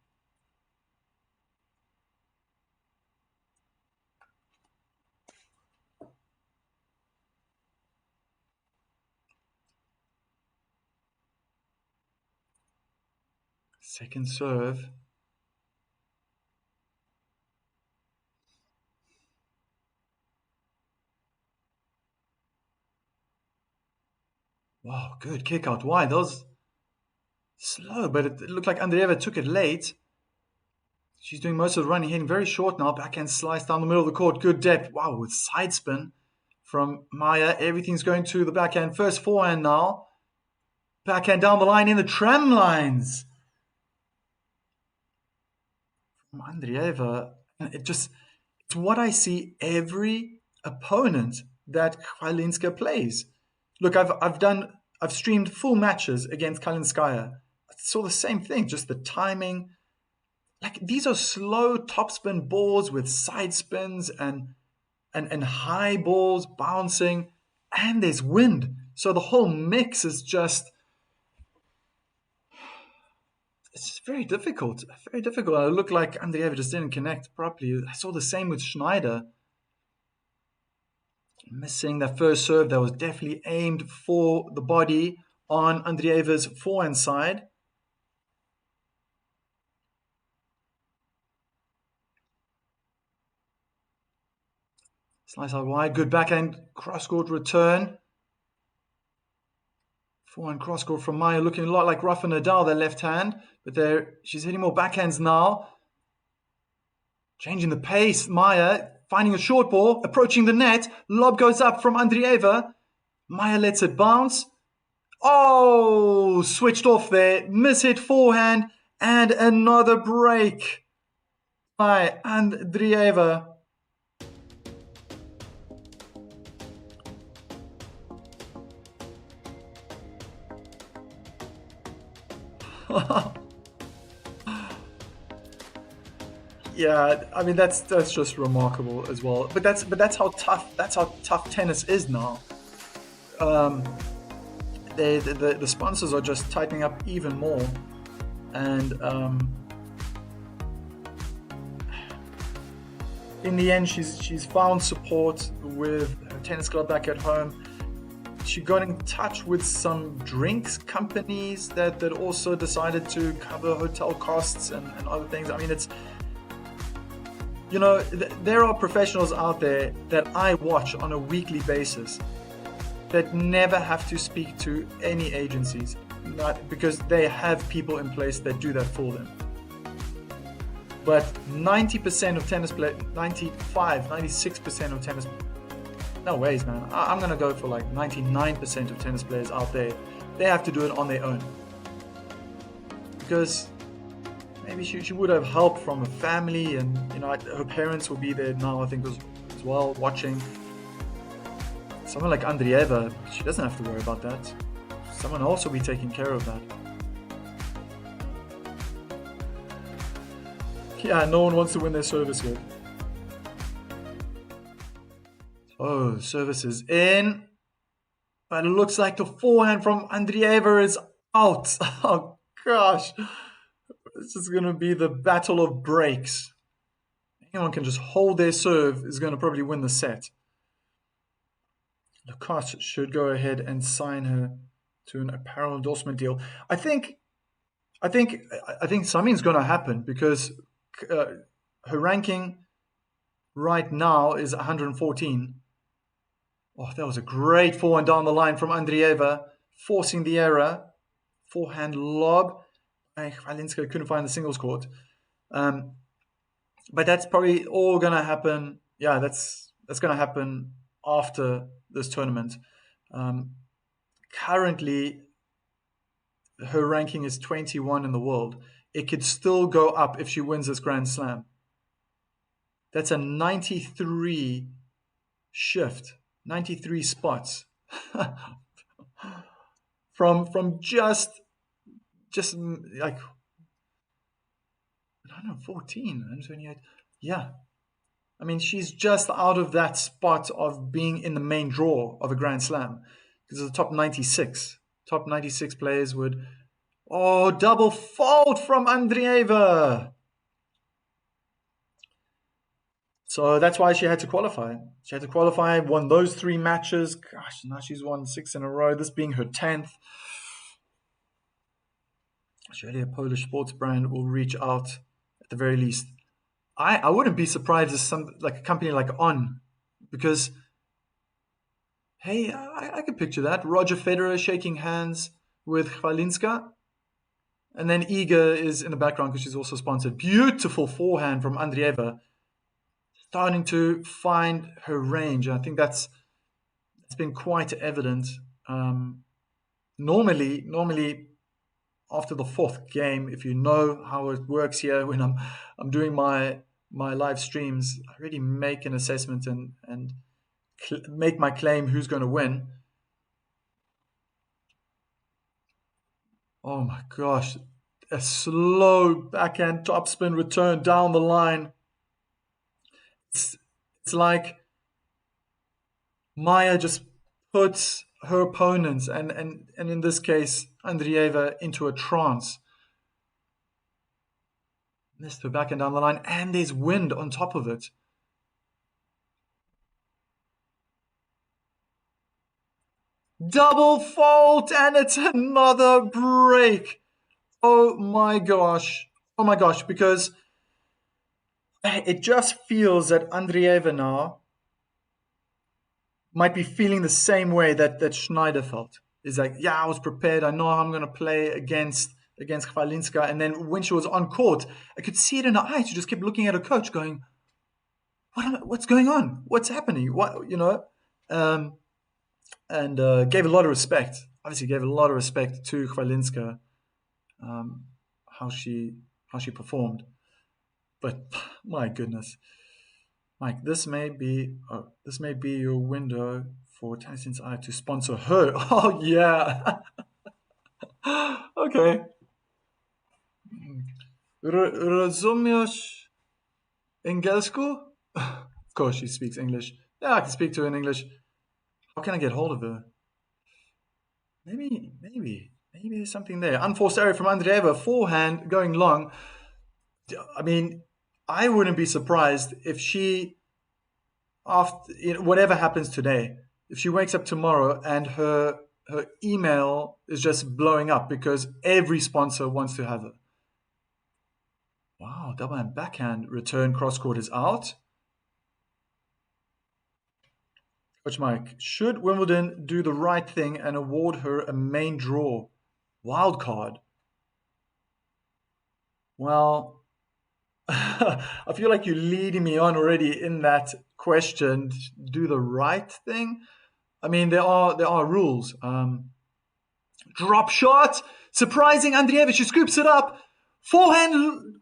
[SPEAKER 1] Second serve. Wow, good kick out wide. That was slow, but it looked like Andreeva took it late. She's doing most of the running, hitting very short now. Backhand slice down the middle of the court. Good depth. Wow, with side spin from Maya. Everything's going to the backhand. First forehand now. Backhand down the line in the tram lines. From Andreeva. It's what I see every opponent that Chwalinska plays. Look, I've streamed full matches against Kalinskaya. I saw the same thing, just the timing. Like these are slow topspin balls with side spins and high balls bouncing, and there's wind. So the whole mix is just it's very difficult. Very difficult. It looked like Andreeva just didn't connect properly. I saw the same with Schneider. Missing that first serve that was definitely aimed for the body on Andreeva's forehand side. Slice out wide, good backhand cross-court return. Forehand cross-court from Maya, looking a lot like Rafa Nadal, their left hand. But she's hitting more backhands now. Changing the pace, Maya, finding a short ball, approaching the net. Lob goes up from Andreeva. Maya lets it bounce. Oh, switched off there. Miss-hit forehand and another break by Andreeva. Yeah, I mean that's just remarkable as well. But that's how tough tennis is now. Um, the sponsors are just tightening up even more, and in the end, she's found support with her tennis club back at home. She got in touch with some drinks companies that also decided to cover hotel costs and other things. I mean, it's there are professionals out there that I watch on a weekly basis that never have to speak to any agencies, not because they have people in place that do that for them. But 90% of tennis players, 95, 96% of tennis, no ways, man. I'm going to go for like 99% of tennis players out there. They have to do it on their own. Because maybe she would have help from a family, and her parents will be there now, I think, as well, watching. Someone like Andreeva, she doesn't have to worry about that. Someone else will be taking care of that. Yeah, no one wants to win their service here. Oh, service is in. But it looks like the forehand from Andreeva is out. Oh, gosh. This is going to be the battle of breaks. Anyone can just hold their serve is going to probably win the set. Lacoste should go ahead and sign her to an apparel endorsement deal. I think something's going to happen because her ranking right now is 114. Oh, that was a great forehand down the line from Andreeva, forcing the error. Forehand lob. Chwalinska couldn't find the singles court. But that's probably all going to happen. Yeah, that's going to happen after this tournament. Currently, her ranking is 21 in the world. It could still go up if she wins this Grand Slam. That's a 93 shift, 93 spots from just like, I don't know, 14, 128. Yeah, I mean, she's just out of that spot of being in the main draw of a Grand Slam because the top 96. Top 96 players would. Oh, double fault from Andreeva. So that's why she had to qualify. She had to qualify, won those 3 matches. Gosh, now she's won 6 in a row, this being her 10th. Surely a Polish sports brand will reach out at the very least. I wouldn't be surprised if some like a company like On, because hey, I could picture that. Roger Federer shaking hands with Chwalinska, and then Iga is in the background because she's also sponsored. Beautiful forehand from Andreeva, starting to find her range. I think that's been quite evident. Normally after the 4th game, if you know how it works here, when I'm doing my live streams, I really make an assessment and make my claim who's going to win. Oh my gosh, a slow backhand topspin return down the line. It's like Maya just puts her opponents and in this case Andreeva into a trance. Missed her backhand down the line, and there's wind on top of it. Double fault, and it's another break. Oh my gosh. Oh my gosh, because it just feels that Andreeva now might be feeling the same way that Schneider felt. It's like, yeah, I was prepared. I know I'm going to play against Chwalinska. And then when she was on court, I could see it in her eyes. She just kept looking at her coach going, what's going on? What's happening? What, and gave a lot of respect. Obviously, gave a lot of respect to Chwalinska, um, how she performed. But my goodness, Mike, this may be your window for Tennis Insider to sponsor her. Oh yeah, okay. Rozumiesz Engelsku? Of course, she speaks English. Yeah, I can speak to her in English. How can I get hold of her? Maybe there's something there. Unforced error from Andreeva, forehand going long. I mean, I wouldn't be surprised if she, after whatever happens today, if she wakes up tomorrow and her email is just blowing up because every sponsor wants to have her. Wow, double and backhand return cross court is out. Coach Mike, should Wimbledon do the right thing and award her a main draw wild card? Well, I feel like you're leading me on already in that question. Do the right thing? I mean, there are rules. Drop shot, surprising Andreeva. She scoops it up. Forehand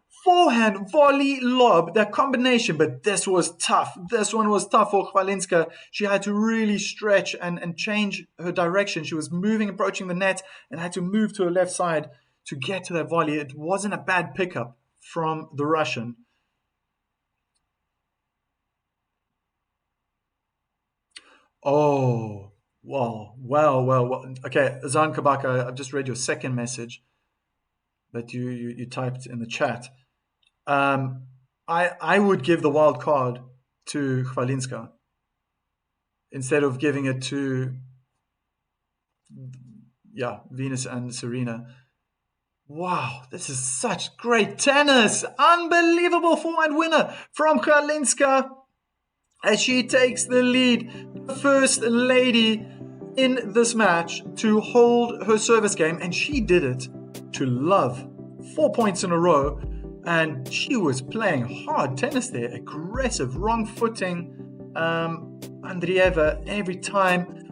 [SPEAKER 1] volley lob. That combination, but this was tough. This one was tough for Chwalinska. She had to really stretch and change her direction. She was moving, approaching the net, and had to move to her left side to get to that volley. It wasn't a bad pickup from the Russian. Oh, well. Okay, Azan Kabaka, I've just read your second message that you typed in the chat. I would give the wild card to Chwalinska instead of giving it to Venus and Serena. Wow, this is such great tennis! Unbelievable forehand winner from Chwalinska as she takes the lead. The first lady in this match to hold her service game, and she did it to love. 4 points in a row, and she was playing hard tennis there. Aggressive, wrong footing. Andreeva every time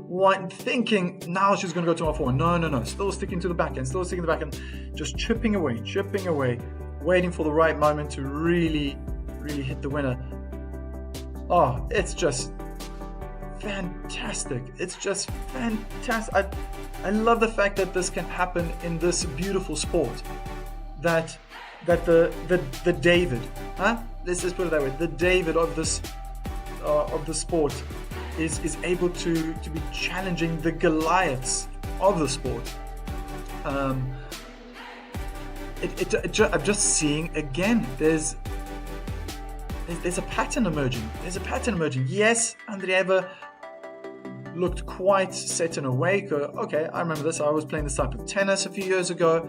[SPEAKER 1] thinking now she's going to go to our forehand. No. Still sticking to the backhand, just chipping away, waiting for the right moment to really hit the winner. Oh, it's just fantastic. It's just fantastic. I love the fact that this can happen in this beautiful sport. That the David, let's just put it that way, the David of this of the sport is able to be challenging the Goliaths of the sport. I'm just seeing again. There's a pattern emerging. Yes, Andreeva looked quite set in her wake. Okay, I remember this. I was playing this type of tennis a few years ago.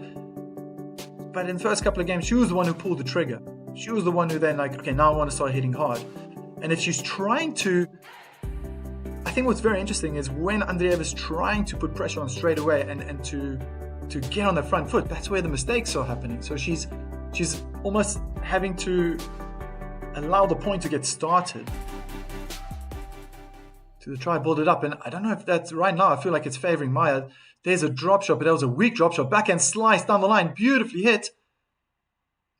[SPEAKER 1] But in the first couple of games, she was the one who pulled the trigger. She was the one who then okay, now I want to start hitting hard. And if she's trying to, I think what's very interesting is when Andreeva is trying to put pressure on straight away and to get on the front foot, that's where the mistakes are happening. So she's almost having to allow the point to get started to try and build it up. And I don't know if that's right now. I feel like it's favoring Maya. There's a drop shot, but that was a weak drop shot. Backhand slice down the line, beautifully hit.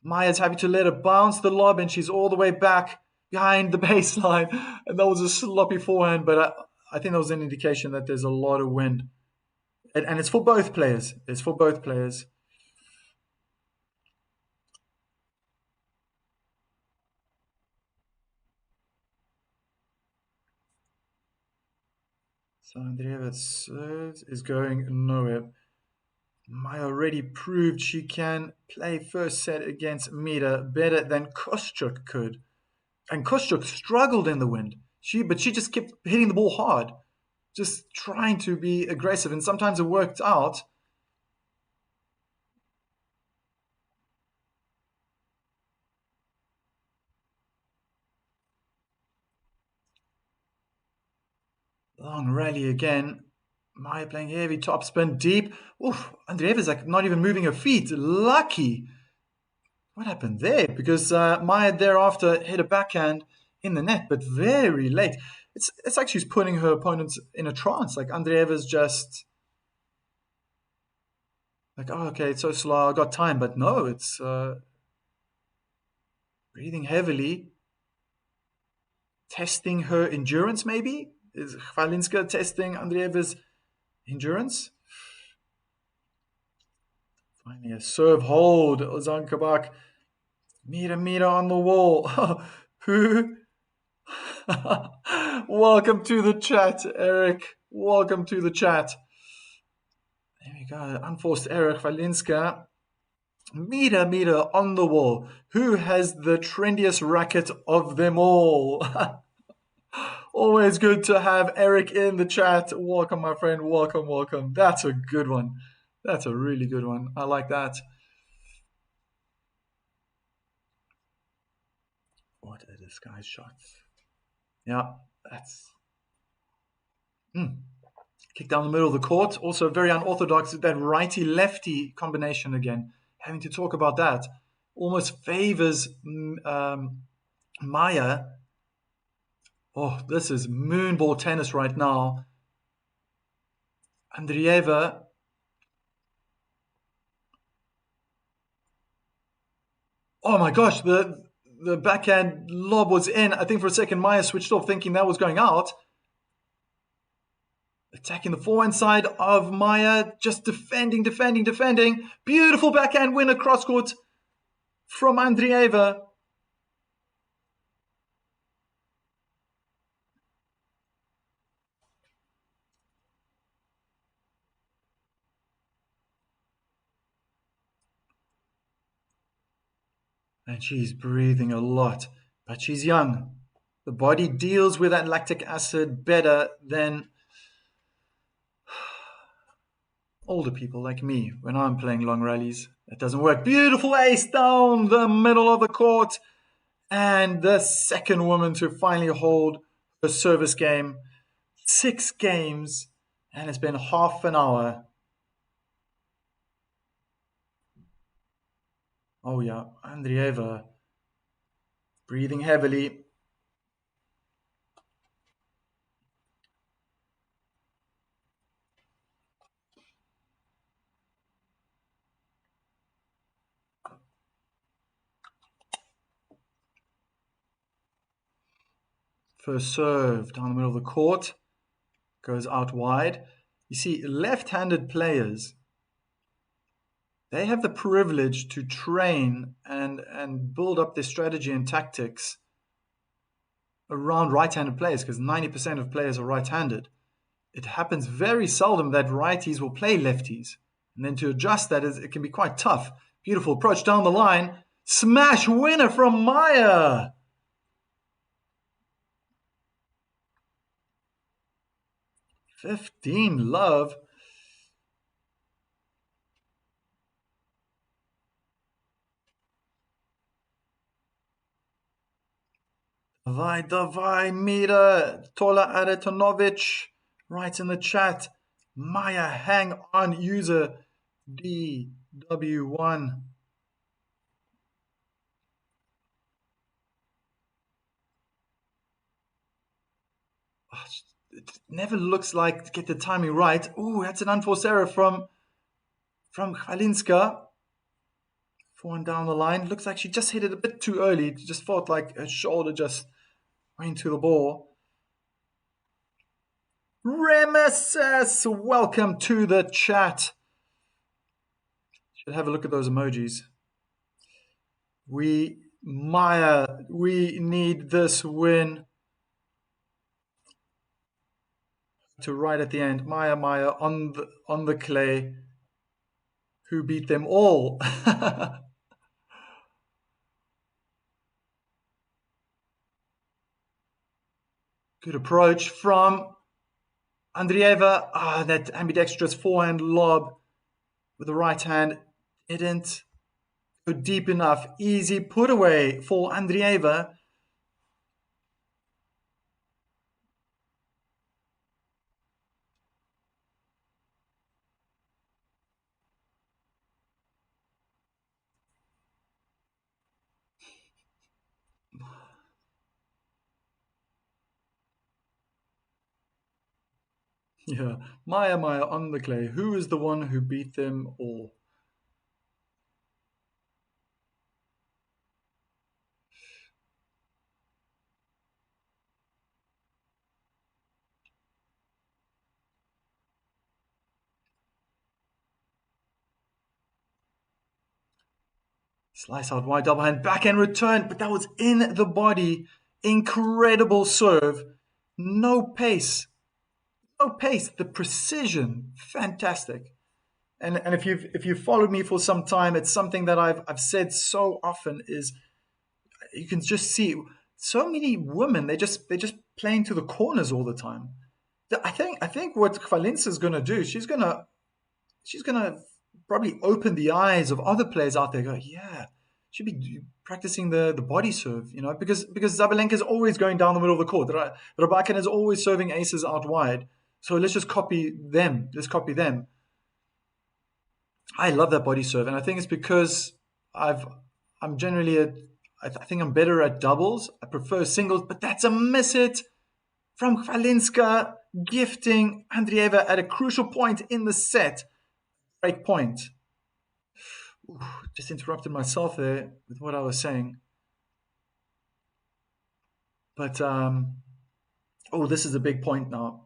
[SPEAKER 1] Maya's happy to let her bounce the lob, and she's all the way back behind the baseline. And that was a sloppy forehand, but I think that was an indication that there's a lot of wind. And it's for both players. So Andreeva serves is going nowhere. Maya already proved she can play first set against Mira better than Kostyuk could. And Kostyuk struggled in the wind. But she just kept hitting the ball hard, just trying to be aggressive, and sometimes it worked out. Long rally again. Maya playing heavy topspin deep. Oof, Andreeva's not even moving her feet. Lucky. What happened there? Because Maya thereafter hit a backhand in the net, but very late. it's like she's putting her opponents in a trance. Like Andreeva's just like, oh, okay, it's so slow, I got time, but no, it's breathing heavily, testing her endurance. Maybe is Chwalinska testing Andreeva's endurance? Finally, a serve hold. Ozan Kabak, meter on the wall. Who? Welcome to the chat, Eric. Welcome to the chat. There we go. Unforced error, Chwalinska. Meter on the wall. Who has the trendiest racket of them all? Always good to have Eric in the chat. Welcome, my friend. Welcome, welcome. That's a good one. That's a really good one. I like that. What are this guy's shots? Yeah, that's kick down the middle of the court. Also very unorthodox, that righty-lefty combination again. Having to talk about that. Almost favors Maya. Oh, this is moonball tennis right now. Andreeva. Oh my gosh, the backhand lob was in. I think for a second Maya switched off thinking that was going out. Attacking the forehand side of Maya, just defending. Beautiful backhand win across court from Andreeva. And she's breathing a lot, but she's young. The body deals with that lactic acid better than older people like me when I'm playing long rallies. That doesn't work. Beautiful ace down the middle of the court. And the second woman to finally hold her service game. 6 games, and it's been half an hour. Oh yeah, Andreeva breathing heavily. First serve down the middle of the court. Goes out wide. You see, left-handed players, they have the privilege to train and build up their strategy and tactics around right-handed players because 90% of players are right-handed. It happens very seldom that righties will play lefties. And then to adjust that, it can be quite tough. Beautiful approach down the line. Smash winner from Maya. 15 love. Davai, Mira, Tola Aretonovic writes in the chat. Maya, hang on, user DW1. It never looks like to get the timing right. Ooh, that's an unforced error from Chwalinska. Forehand down the line. Looks like she just hit it a bit too early. It just felt like her shoulder just went to the ball. Remeses, welcome to the chat. Should have a look at those emojis. Maya, we need this win. To right at the end, Maya on the clay, who beat them all. Good approach from Andreeva. That ambidextrous forehand lob with the right hand didn't go deep enough. Easy put away for Andreeva. Yeah. Maya Maya on the clay. Who is the one who beat them all? Slice out wide, double hand, backhand return, but that was in the body. Incredible serve. No pace. No pace. The precision. Fantastic. And if you've followed me for some time, it's something that I've said so often is you can just see so many women, they just playing to the corners all the time. I think what Chwalinska is gonna do, she's gonna probably open the eyes of other players out there. Go, yeah, should be practicing the body serve, because Zabalenka is always going down the middle of the court. Rabakin is always serving aces out wide. So let's just copy them. Let's copy them. I love that body serve, and I think it's because I've I'm generally I think I'm better at doubles. I prefer singles, but that's a miss it from Chwalinska, gifting Andreeva at a crucial point in the set. Break point. Ooh, just interrupted myself there with what I was saying. But this is a big point now.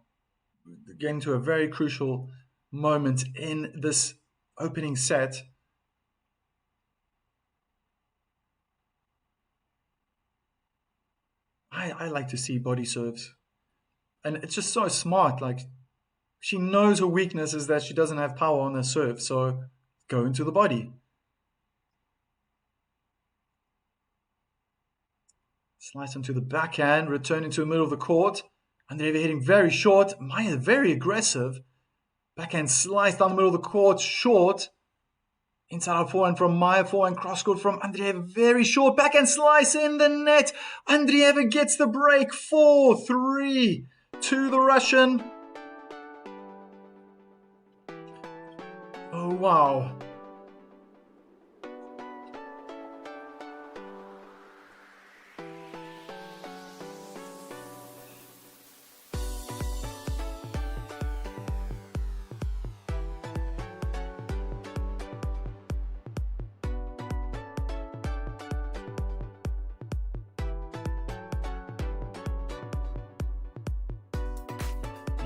[SPEAKER 1] Getting to a very crucial moment in this opening set. I like to see body serves, and it's just so smart. Like she knows her weakness is that she doesn't have power on her serve, so go into the body. Slice into the backhand, return into the middle of the court. Andreeva hitting very short. Maya very aggressive. Backhand slice down the middle of the court, short. Inside out forehand from Maya, forehand cross court from Andreeva, very short. Backhand slice in the net. Andreeva gets the break. 4-3 to the Russian. Oh, wow.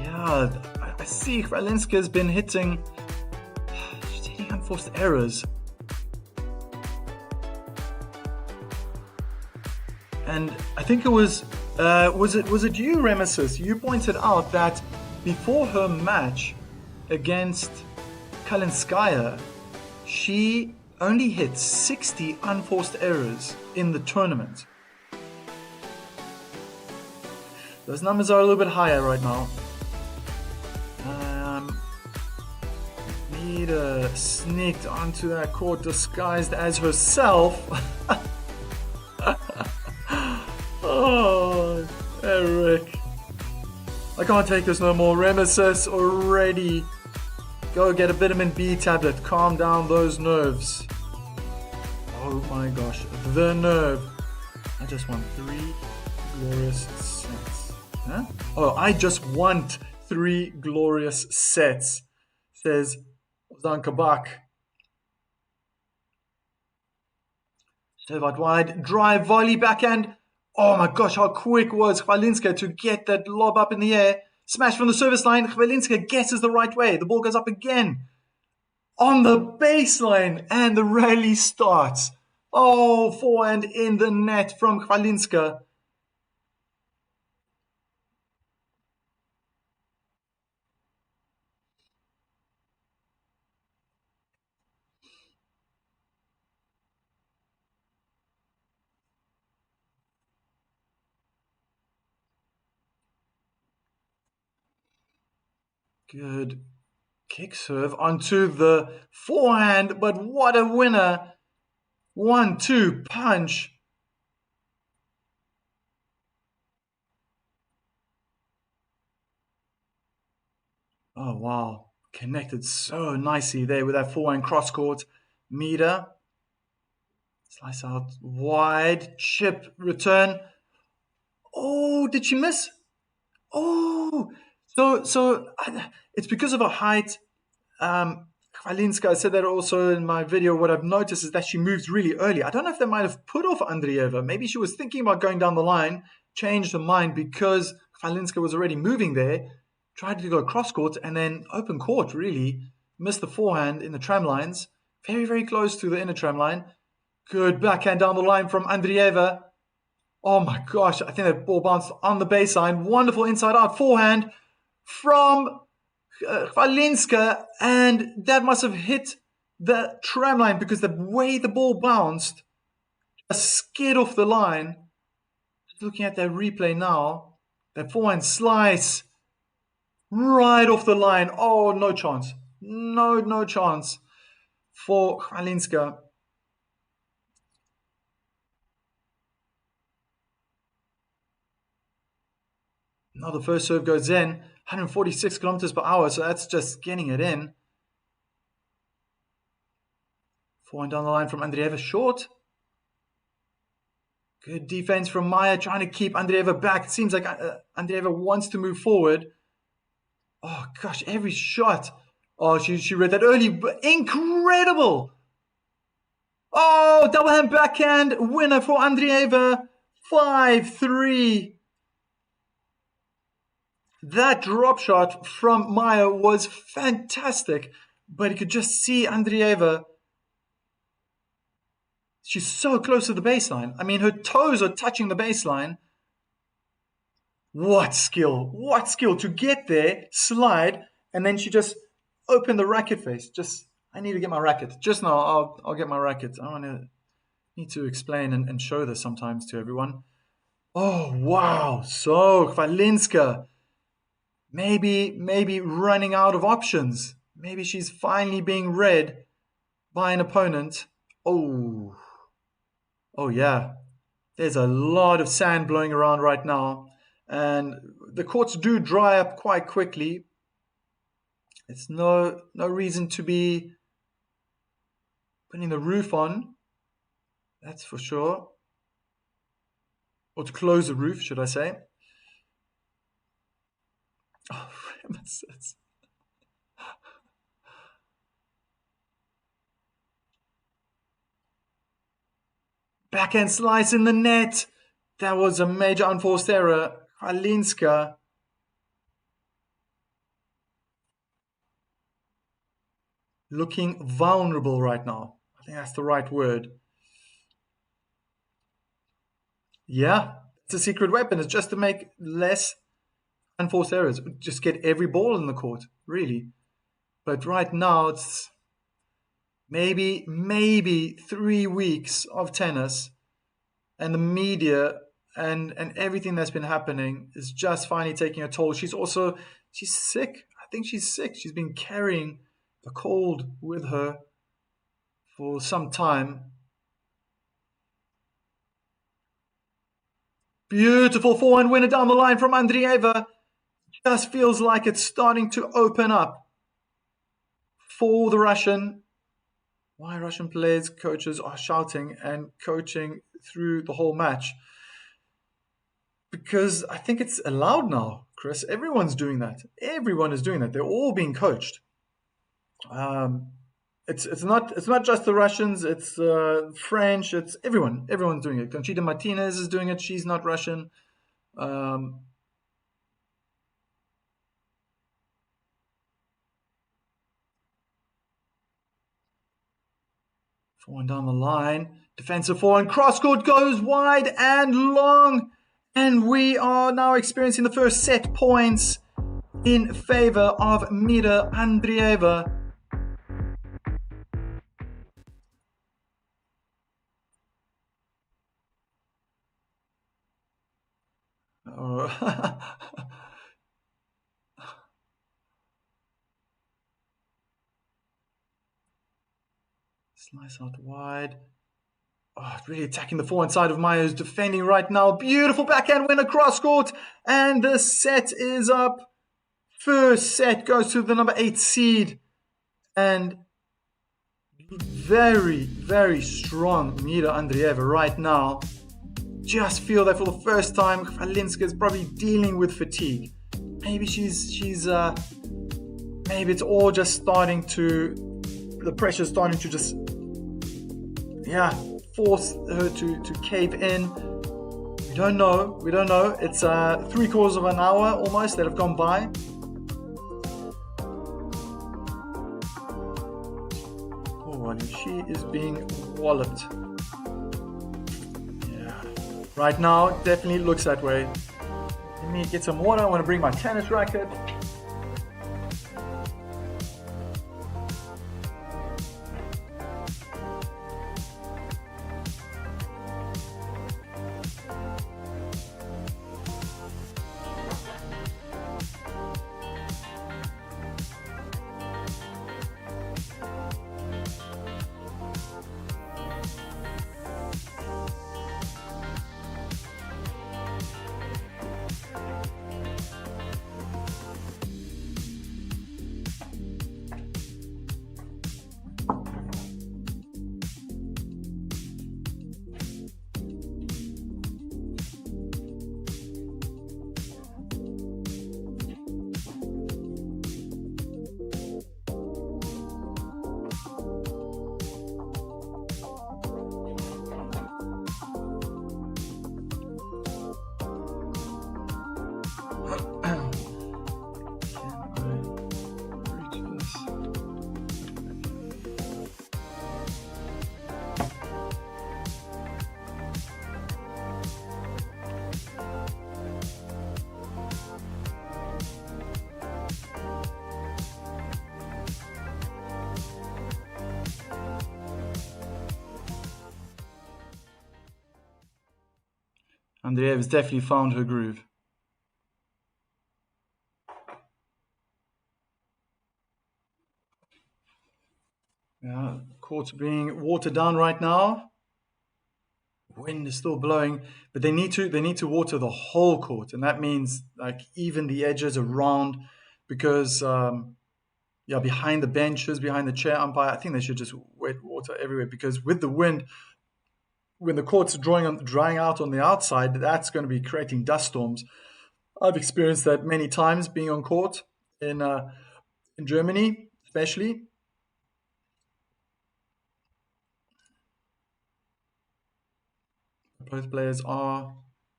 [SPEAKER 1] Yeah, I see Chwalinska has been hitting. She's hitting unforced errors. And I think it was it you, Remesis? You pointed out that before her match against Kalinskaya, she only hit 60 unforced errors in the tournament. Those numbers are a little bit higher right now. Nita sneaked onto that court disguised as herself. Oh, Eric. I can't take this no more. Remesis already. Go get a vitamin B tablet. Calm down those nerves. Oh my gosh. The nerve. I just want 3 glorious sets. Huh? Oh, I just want 3 glorious sets. Says Ozan Kabak. Serve out wide. Drive volley backhand. Oh my gosh, how quick was Chwalinska to get that lob up in the air. Smash from the service line. Chwalinska guesses the right way. The ball goes up again. On the baseline. And the rally starts. Oh, forehand in the net from Chwalinska. Good kick serve onto the forehand. But what a winner. 1-2 punch. Oh, wow. Connected so nicely there with that forehand cross court. Meter. Slice out wide. Chip return. Oh, did she miss? Oh, So it's because of her height. Chwalinska, I said that also in my video. What I've noticed is that she moves really early. I don't know if they might have put off Andreeva. Maybe she was thinking about going down the line, changed her mind because Chwalinska was already moving there, tried to go cross court and then open court, really. Missed the forehand in the tram lines. Very, very close to the inner tram line. Good backhand down the line from Andreeva. Oh my gosh, I think that ball bounced on the baseline. Wonderful inside-out forehand from Chwalinska, and that must have hit the tram line because the way the ball bounced just skid off the line. Just looking at that replay now, that forehand slice right off the line. Oh, no chance. No chance for Chwalinska. Now the first serve goes in, 146 kilometers per hour, so that's just getting it in. Forehand down the line from Andreeva, short. Good defense from Maya, trying to keep Andreeva back. It seems like Andreeva wants to move forward. Oh gosh, every shot. Oh, she read that early, but incredible. Oh, double hand backhand, winner for Andreeva, 5-3. That drop shot from Maya was fantastic, but you could just see Andreeva. She's so close to the baseline. I mean, her toes are touching the baseline. What skill to get there, slide, and then she just opened the racket face. I need to get my racket. Just now, I'll get my racket. Need to explain and show this sometimes to everyone. Oh, wow. So, Chwalinska. Maybe running out of options. Maybe she's finally being read by an opponent. Oh yeah. There's a lot of sand blowing around right now. And the courts do dry up quite quickly. It's no reason to be putting the roof on. That's for sure. Or to close the roof, should I say. Oh, Ramesses. Backhand slice in the net. That was a major unforced error. Chwalinska. Looking vulnerable right now. I think that's the right word. Yeah, it's a secret weapon. It's just to make less unforced errors. Just get every ball in the court, really. But right now, it's maybe 3 weeks of tennis, and the media and everything that's been happening is just finally taking a toll. She's sick. I think she's sick. She's been carrying the cold with her for some time. Beautiful forehand winner down the line from Andreeva. Just feels like it's starting to open up for the Russian. Why Russian players, coaches are shouting and coaching through the whole match? Because I think it's allowed now, Chris. Everyone's doing that. Everyone is doing that. They're all being coached. It's not just the Russians. It's French. It's everyone. Everyone's doing it. Conchita Martinez is doing it. She's not Russian. Forehand down the line. Defensive forehand. Cross court goes wide and long. And we are now experiencing the first set points in favor of Mira Andreeva. Slice out wide. Oh, really attacking the forehand side of Maya, who's defending right now. Beautiful backhand win across court. And the set is up. First set goes to the number 8 seed. And very strong Mira Andreeva right now. Just feel that for the first time, Chwalinska is probably dealing with fatigue. maybe maybe it's all just starting to, the pressure's starting to just, force her to cave in. We don't know. It's 3/4 of an hour almost that have gone by. Oh, and she is being walloped. Yeah. Right now, it definitely looks that way. Let me get some water. I want to bring my tennis racket. Andreeva has definitely found her groove. Yeah, court's being watered down right now. Wind is still blowing, but they need to water the whole court, and that means like even the edges around, because behind the benches, behind the chair umpire, I think they should just wet water everywhere, because with the wind, when the court's drying out on the outside, that's going to be creating dust storms. I've experienced that many times being on court in Germany, especially. Both players are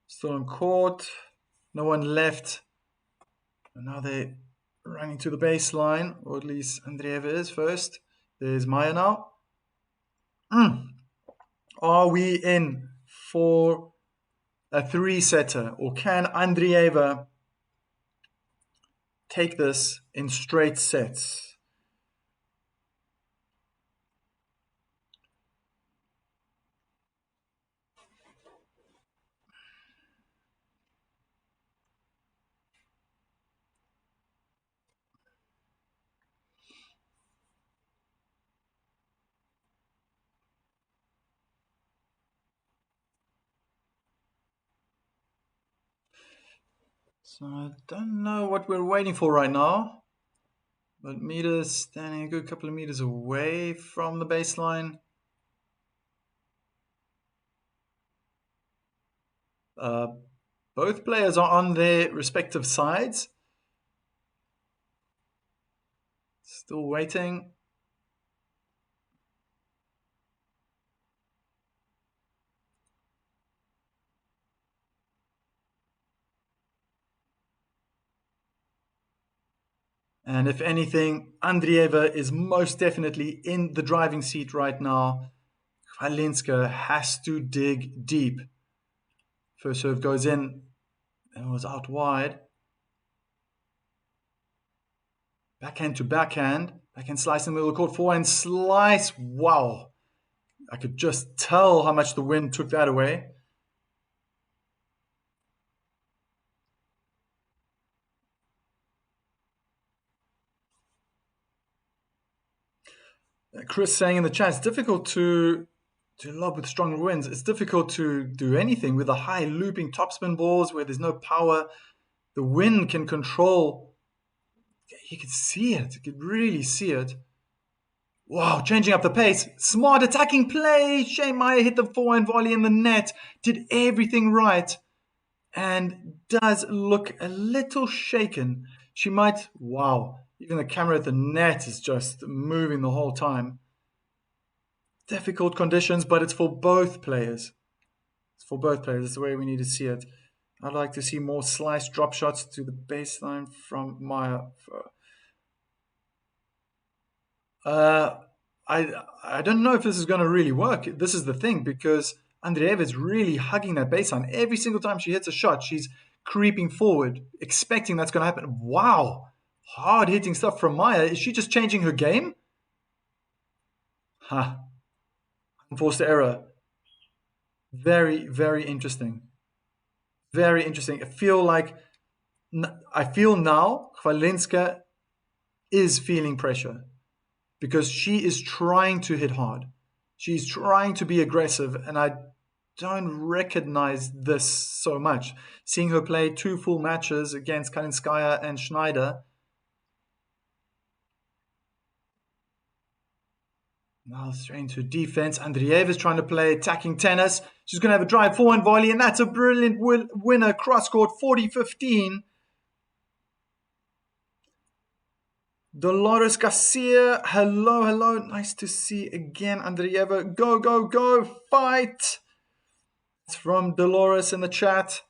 [SPEAKER 1] still on court. No one left. And now they're running to the baseline, or at least Andreeva is first. There's Maya now. Are we in for a 3-setter, or can Andreeva take this in straight sets? So I don't know what we're waiting for right now. But meters standing a good couple of meters away from the baseline. Both players are on their respective sides. Still waiting. And if anything, Andreeva is most definitely in the driving seat right now. Chwalinska has to dig deep. First serve goes in and was out wide. Backhand to backhand. Backhand slice in the middle of the court. Forehand slice. Wow. I could just tell how much the wind took that away. Chris saying in the chat, it's difficult to lob with strong winds. It's difficult to do anything with the high looping topspin balls where there's no power. The wind can control. You could see it. You could really see it. Wow, changing up the pace. Smart attacking play. Shane Meyer hit the forehand volley in the net. Did everything right. and does look a little shaken. She might, wow, even the camera at the net is just moving the whole time. Difficult conditions, but it's for both players. It's for both players. That's the way we need to see it. I'd like to see more slice drop shots to the baseline from Maya. I don't know if this is going to really work. This is the thing, because Andreeva is really hugging that baseline. Every single time she hits a shot, she's creeping forward, expecting that's going to happen. Wow. Hard hitting stuff from Maya. Is she just changing her game? Huh. Unforced error. Very, very interesting. Very interesting. I feel now Chwalinska is feeling pressure, because she is trying to hit hard. She's trying to be aggressive, and I don't recognize this so much. Seeing her play 2 full matches against Chwalinskaya and Schneider. Now straight into defense. Andreeva is trying to play attacking tennis. She's going to have a drive forehand volley, and that's a brilliant winner. Cross court 40-15. Dolores Garcia, hello, hello. Nice to see again. Andreeva, go, go, go. Fight. It's from Dolores in the chat.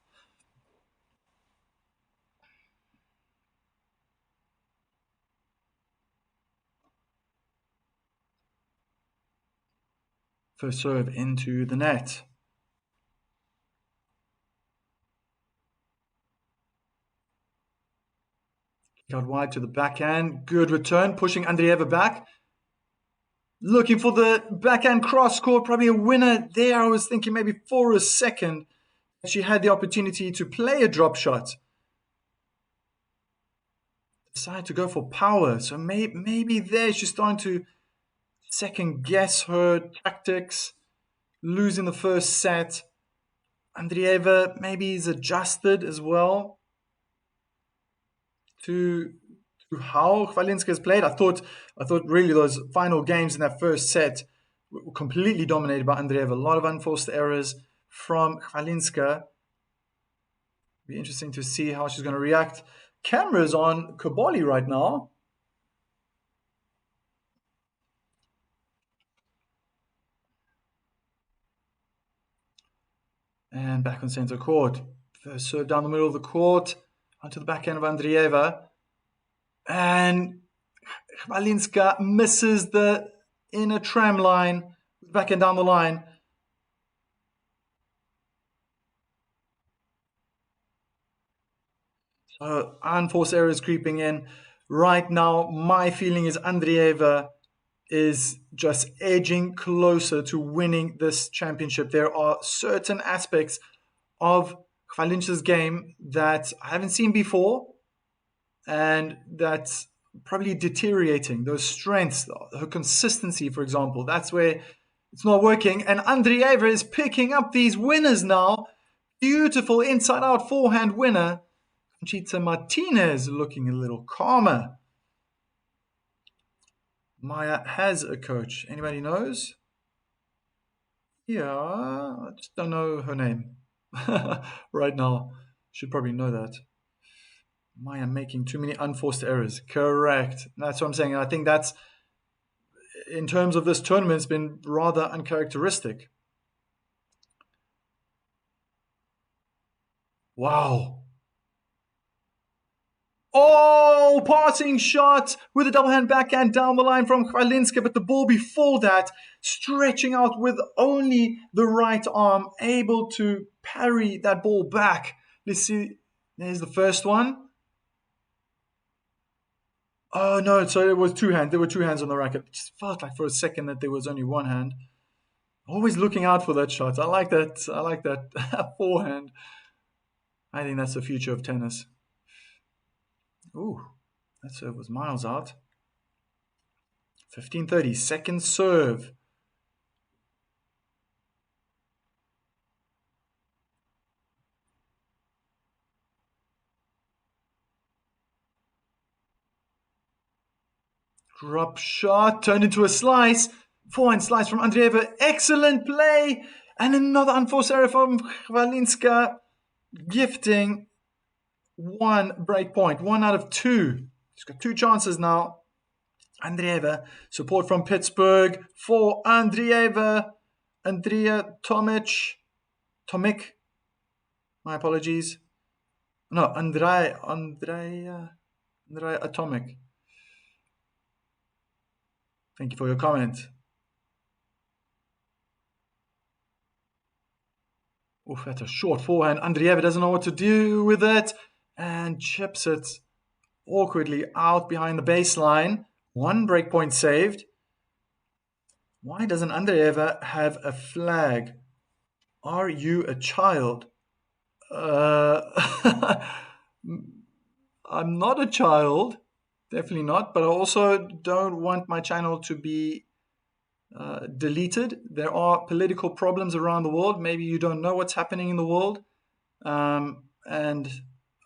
[SPEAKER 1] First serve into the net. Got wide to the backhand. Good return, pushing Andreeva back. Looking for the backhand cross court, probably a winner there. I was thinking maybe for a second she had the opportunity to play a drop shot. Decided to go for power. So maybe there she's starting to second guess her tactics, losing the first set. Andreeva maybe is adjusted as well to how Chwalinska has played. I thought really those final games in that first set were completely dominated by Andreeva. A lot of unforced errors from Chwalinska. Be interesting to see how she's going to react. Cameras on Kabali right now. And back on center court. First serve down the middle of the court, onto the backhand of Andreeva. And Chwalinska misses the inner tram line, backhand down the line. So unforced errors creeping in. Right now, my feeling is Andreeva is just edging closer to winning this championship. There are certain aspects of Chwalinska's game that I haven't seen before, and that's probably deteriorating. Those strengths, her consistency, for example, that's where it's not working. And Andreeva is picking up these winners now. Beautiful inside-out forehand winner. Conchita Martinez looking a little calmer. Maya has a coach. Anybody knows? Yeah, I just don't know her name right now. Should probably know that. Maya making too many unforced errors. Correct. That's what I'm saying. I think that's, in terms of this tournament, it's been rather uncharacteristic. Wow. Oh, passing shot with a double hand backhand down the line from Chwalinska, but the ball before that, stretching out with only the right arm, able to parry that ball back. Let's see. There's the first one. Oh, no, so it was 2 hands. There were 2 hands on the racket. It just felt like for a second that there was only 1 hand. Always looking out for that shot. I like that. I like that forehand. I think that's the future of tennis. Ooh, that serve was miles out. 15:30, second serve. Drop shot, turned into a slice. Forehand slice from Andreeva. Excellent play. And another unforced error from Chwalinska. gifting one break point, 1 out of 2. She's got 2 chances now. Andreeva, support from Pittsburgh for Andreeva. Andrea Tomic. My apologies. No, Andrea Atomic. Thank you for your comment. Oof, that's a short forehand. Andreeva doesn't know what to do with it and chips it awkwardly out behind the baseline. 1 breakpoint saved. Why doesn't Andreeva have a flag? Are you a child? I'm not a child, definitely not, but I also don't want my channel to be deleted. There are political problems around the world. Maybe you don't know what's happening in the world. And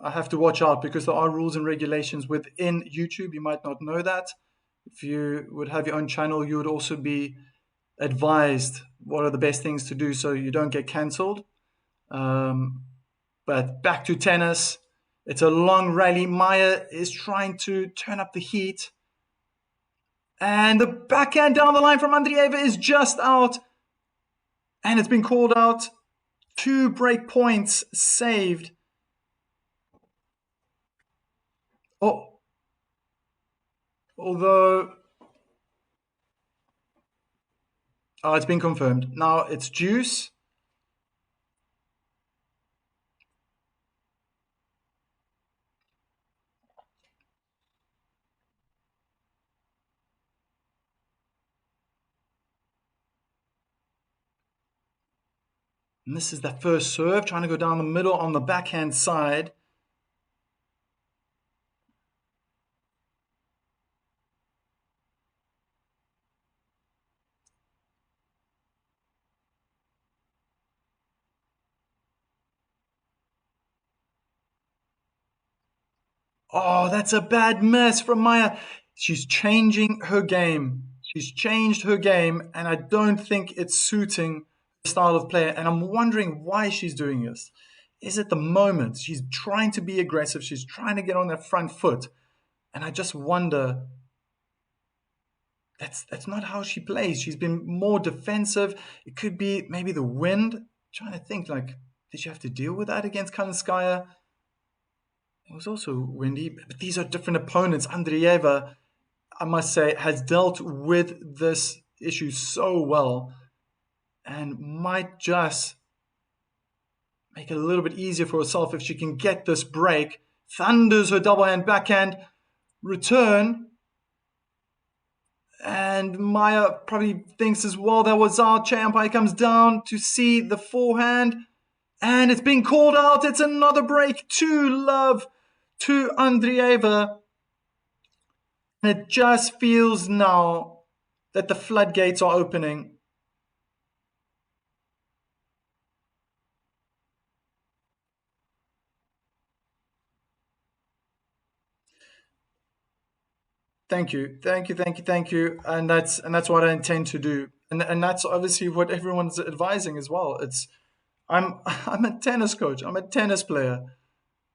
[SPEAKER 1] I have to watch out because there are rules and regulations within YouTube. You might not know that. If you would have your own channel, you would also be advised what are the best things to do so you don't get cancelled. But back to tennis. It's a long rally. Maya is trying to turn up the heat. And the backhand down the line from Andreeva is just out. And it's been called out. 2 break points saved. Oh, although... Oh, it's been confirmed. Now it's deuce. And this is the first serve, trying to go down the middle on the backhand side. Oh, that's a bad miss from Maya. She's changing her game. She's changed her game, and I don't think it's suiting the style of play. And I'm wondering why she's doing this. Is it the moment? She's trying to be aggressive. She's trying to get on that front foot. And I just wonder, that's not how she plays. She's been more defensive. It could be maybe the wind. I'm trying to think, like, did she have to deal with that against Chwalinska? It was also windy, but these are different opponents. Andreeva, I must say, has dealt with this issue so well and might just make it a little bit easier for herself if she can get this break. Thunders her double hand backhand return. And Maya probably thinks as well that was out. Umpire comes down to see the forehand. And it's being called out. It's another break. 2-love to Andreeva. And it just feels now that the floodgates are opening. Thank you. And that's what I intend to do. And that's obviously what everyone's advising as well. I'm a tennis coach. I'm a tennis player.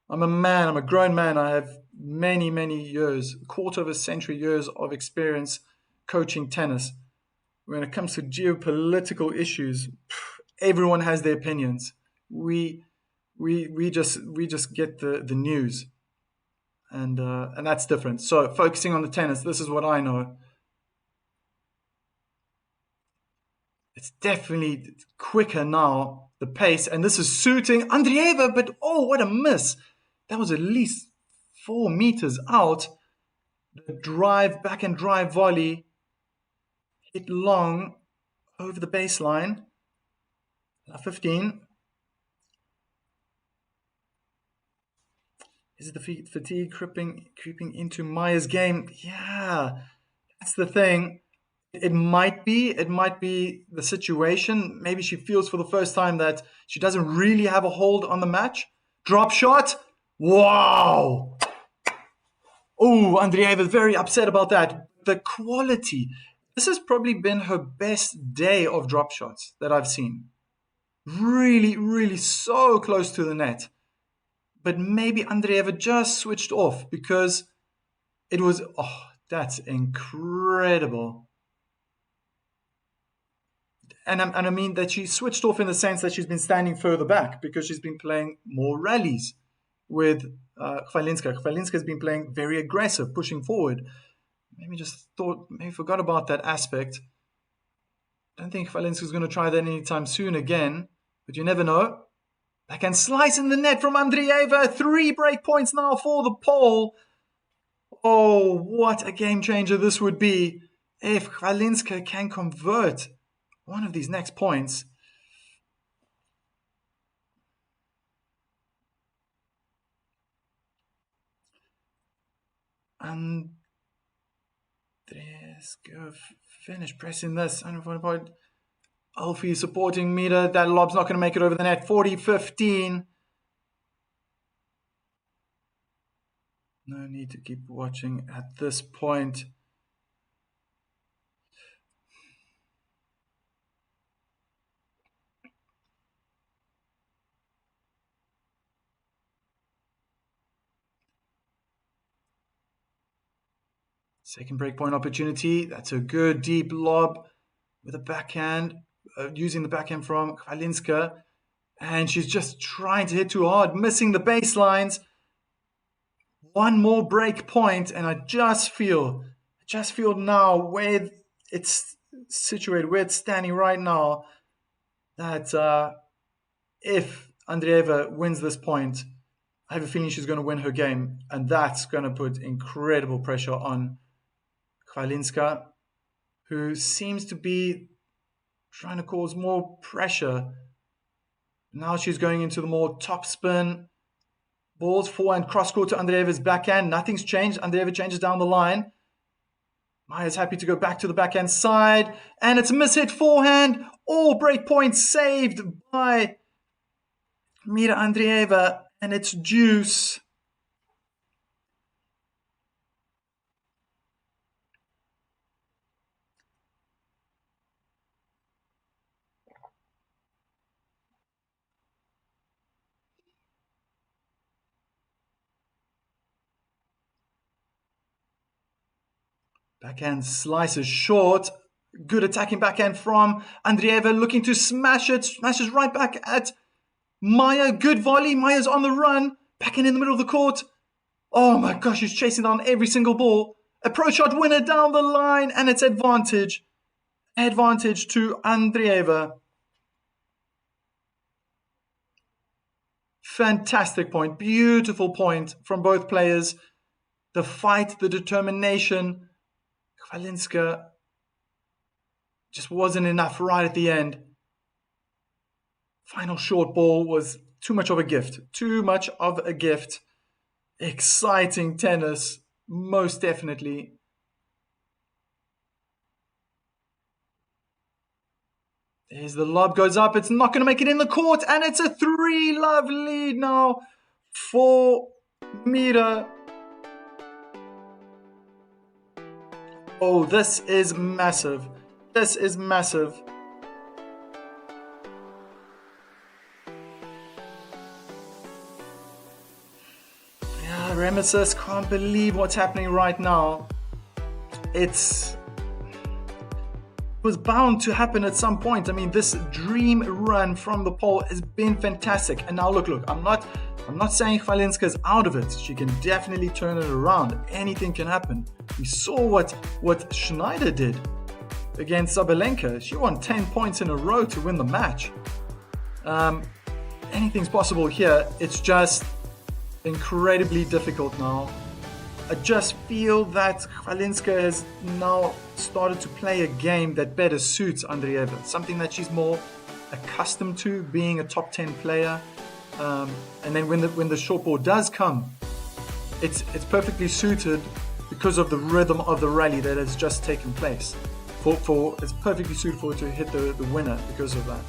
[SPEAKER 1] I'm a man. I'm a grown man. I have many years, quarter of a century years of experience coaching tennis. When it comes to geopolitical issues, everyone has their opinions. We just get the news, and that's different. So focusing on the tennis, this is what I know. It's definitely quicker now, the pace, and this is suiting Andreeva, but oh, what a miss. That was at least 4 meters out. The drive, backhand drive volley, hit long over the baseline. 15. Is it the fatigue creeping into Maya's game? Yeah, that's the thing. It might be the situation. Maybe she feels for the first time that she doesn't really have a hold on the match. Drop shot. Wow. Oh, Andreeva is very upset about that. The quality. This has probably been her best day of drop shots that I've seen. Really so close to the net. but maybe Andreeva just switched off because it was, oh, that's incredible. And I mean that she switched off in the sense that she's been standing further back because she's been playing more rallies with Chwalinska. Chwalinska has been playing very aggressive, pushing forward. Maybe forgot about that aspect. I don't think Chwalinska is going to try that anytime soon again, but you never know. Backhand slice in the net from Andreeva. 3 break points now for the pole. Oh, what a game changer this would be if Chwalinska can convert one of these next points. Andreeva, go finish pressing this. Alfie supporting Mira. That lob's not going to make it over the net. 40-15. No need to keep watching at this point. Second breakpoint opportunity. That's a good deep lob with a backhand, using the backhand from Chwalinska. And she's just trying to hit too hard, missing the baselines. One more break point, and I just feel now where it's situated, where it's standing right now, that if Andreeva wins this point, I have a feeling she's going to win her game, and that's going to put incredible pressure on Chwalinska, who seems to be trying to cause more pressure. Now she's going into the more top spin. Balls forehand, cross court to Andreeva's backhand. Nothing's changed. Andreeva changes down the line. Maya's happy to go back to the backhand side. And it's a mishit forehand. All break points saved by Mira Andreeva. And it's deuce. Backhand slices short. Good attacking backhand from Andreeva, looking to smash it. Smashes right back at Maya. Good volley. Maya's on the run. Backhand in the middle of the court. Oh my gosh, she's chasing down every single ball. Approach shot winner down the line, and it's advantage. Advantage to Andreeva. Fantastic point. Beautiful point from both players. The fight, the determination. Chwalinska just wasn't enough right at the end. Final short ball was too much of a gift. Too much of a gift. Exciting tennis, most definitely. There's the lob, goes up. It's not going to make it in the court, and it's a 3-love lead now for Mira. Oh, this is massive. This is massive. Yeah, Remesis, can't believe what's happening right now. It was bound to happen at some point. I mean, this dream run from the pole has been fantastic. And now look, I'm not saying Chwalinska is out of it. She can definitely turn it around. Anything can happen. We saw what Schneider did against Sabalenka. She won 10 points in a row to win the match. Anything's possible here. It's just incredibly difficult now. I just feel that Chwalinska has now started to play a game that better suits Andreeva. Something that she's more accustomed to, being a top 10 player. And then when the short ball does come, it's perfectly suited because of the rhythm of the rally that has just taken place. It's perfectly suited for her to hit the winner because of that.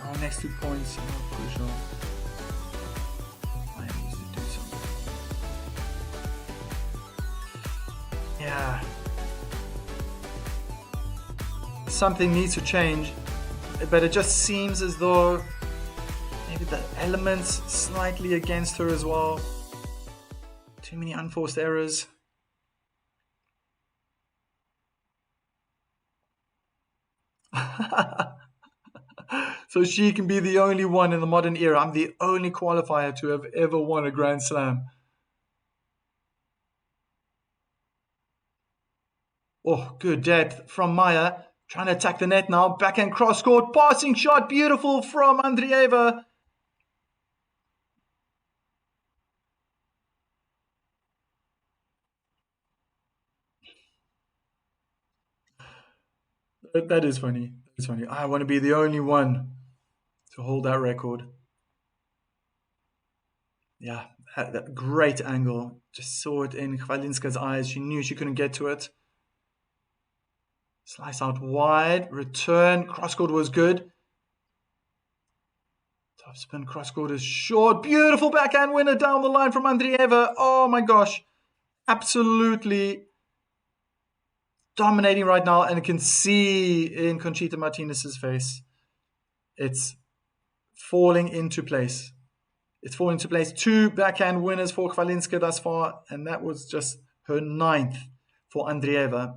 [SPEAKER 1] Our next 2 points are crucial. I need to do something. Yeah. Something needs to change, but it just seems as though Maybe the elements slightly against her as well. Too many unforced errors. So she can be the only one in the modern era. I'm the only qualifier to have ever won a Grand Slam. Oh, good depth from Maya. Trying to attack the net now. Backhand cross court. Passing shot. Beautiful from Andreeva. That is funny. It's funny. I want to be the only one to hold that record. Yeah, that great angle. Just saw it in Chwalinska's eyes. She knew she couldn't get to it. Slice out wide. Return. Cross court was good. Top spin cross court is short. Beautiful backhand winner down the line from Andreeva. Oh my gosh. Absolutely dominating right now. And you can see in Conchita Martinez's face. It's falling into place. It's falling into place. 2 backhand winners for Chwalinska thus far. And that was just her 9th for Andreeva.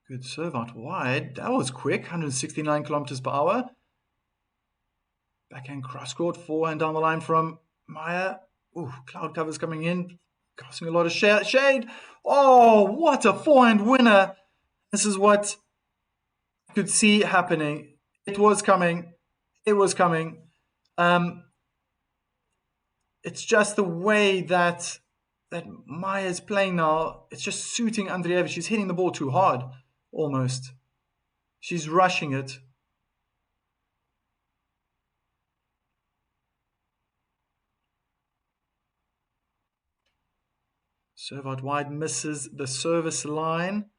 [SPEAKER 1] Good serve out wide. That was quick. 169 kilometers per hour. Backhand cross court. Forehand down the line from Maya. Ooh, cloud covers coming in. Casting a lot of shade. Oh, what a forehand winner. This is what I could see happening. It was coming. It was coming. It's just the way that Maya's playing now. It's just suiting Andreeva. She's hitting the ball too hard, almost. She's rushing it. Serve out wide, misses the service line.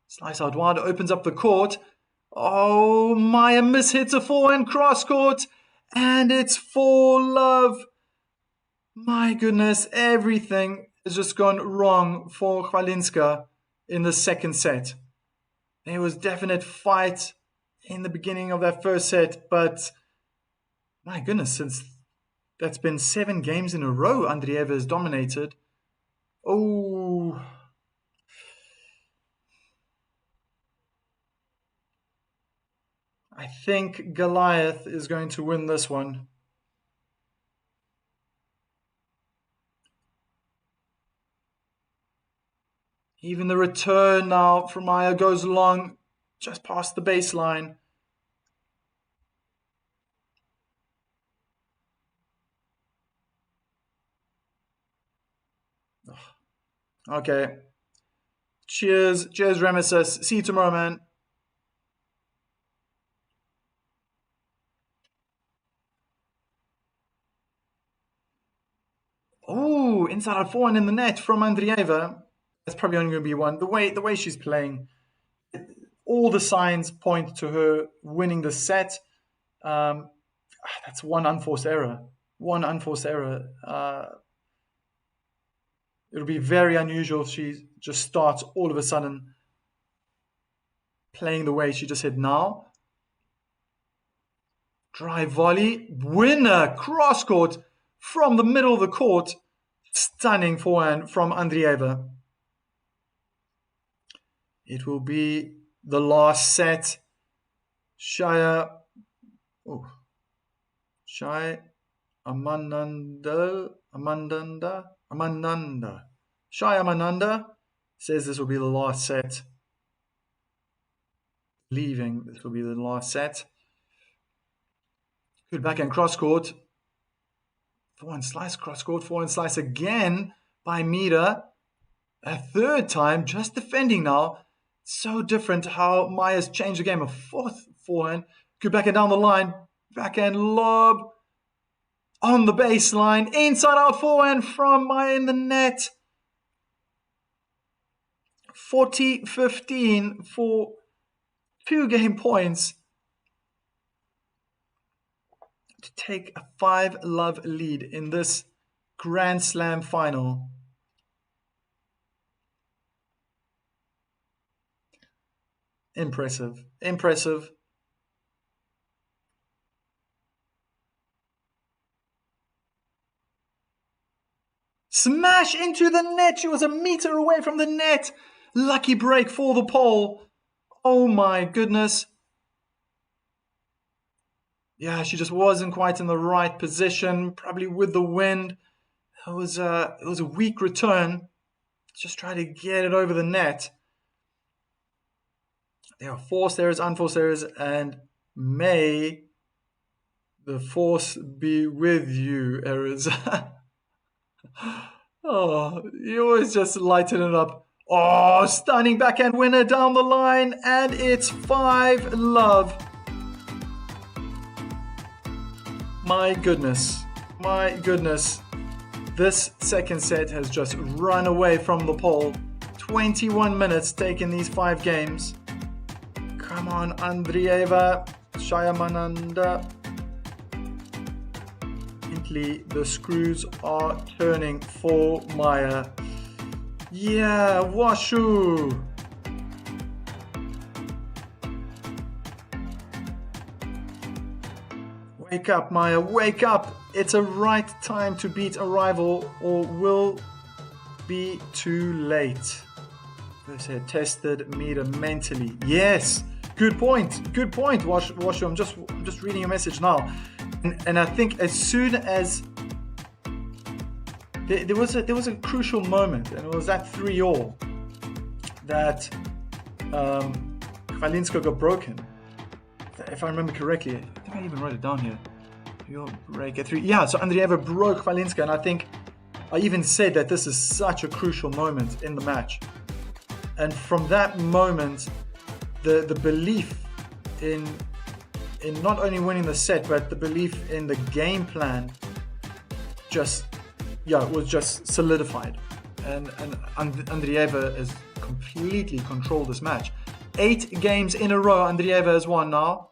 [SPEAKER 1] Slice out wide, opens up the court. Oh, Maya mishits a forehand cross court. And it's for love. My goodness, everything has just gone wrong for Chwalinska in the second set. There was definite fight in the beginning of that first set, but my goodness, since that's been 7 games in a row, Andreeva has dominated. Oh, I think Goliath is going to win this one. Even the return now from Maya goes long, just past the baseline. Okay. Cheers. Cheers, Remesis. See you tomorrow, man. Oh, inside out forehand in the net from Andreeva. That's probably only going to be one. The way she's playing, all the signs point to her winning the set. That's one unforced error. One unforced error. It'll be very unusual if she just starts all of a sudden playing the way she just did now. Drive volley, winner, cross court from the middle of the court. Stunning forehand from Andreeva. It will be the last set. Shai Amananda Shai Amananda says this will be the last set. Leaving, this will be the last set. Good backhand cross court. Forehand slice, cross court, forehand slice again by Mira. A third time, just defending now. So different how Maya's changed the game. A 4th forehand. Good backhand down the line. Backhand lob. On the baseline. Inside out forehand from Maya in the net. 40-15 for 2 game points. To take a 5-love lead in this Grand Slam final. Impressive. Impressive. Smash into the net. She was a meter away from the net. Lucky break for the pole. Oh my goodness. Yeah, she just wasn't quite in the right position. Probably with the wind. It was a weak return. Just try to get it over the net. There are forced errors, unforced errors, and may the force be with you errors. Oh, you always just lighten it up. Oh, stunning backhand winner down the line, and it's 5-love. My goodness. My goodness. This second set has just run away from the pole. 21 minutes taking these 5 games. Come on, Andreeva, Shayamananda. The screws are turning for Maya. Yeah, Washu. Wake up, Maya, wake up. It's a right time to beat a rival or will be too late. First head tested meter mentally. Yes, good point, Washu. I'm just reading your message now. And I think as soon as there was a crucial moment, and it was that 3-all that Chwalinska got broken. If I remember correctly, I think I even wrote it down here. Your break at 3. Yeah, so Andreeva broke Chwalinska, and I think I even said that this is such a crucial moment in the match. And from that moment, the belief in not only winning the set, but the belief in the game plan was just solidified. And Andreeva has completely controlled this match. 8 games in a row, Andreeva has won now.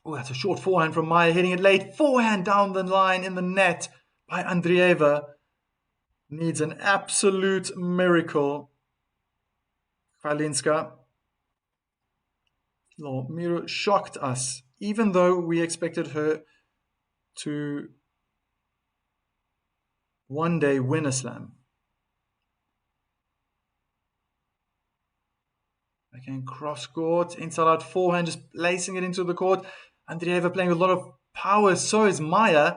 [SPEAKER 1] Oh, that's a short forehand from Maya, hitting it late. Forehand down the line in the net by Andreeva. Needs an absolute miracle. Chwalinska. Miro shocked us, even though we expected her to one day win a slam. Again, cross court, inside out forehand, just placing it into the court. Andreeva playing with a lot of power, so is Maya.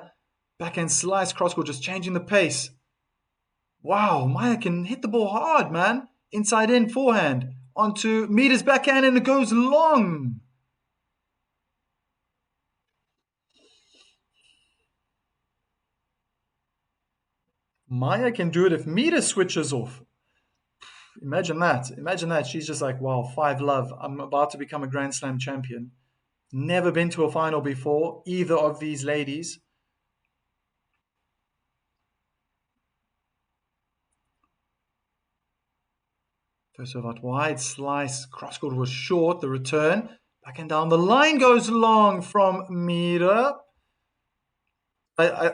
[SPEAKER 1] Backhand slice, cross court, just changing the pace. Wow, Maya can hit the ball hard, man. Inside in forehand. Onto meters backhand, and it goes long. Maya can do it if meter switches off. Imagine that. Imagine that. She's just like, wow, 5-love. I'm about to become a Grand Slam champion. Never been to a final before, either of these ladies. First serve out wide, slice, cross court was short, the return. Back and down the line goes long from Mira. I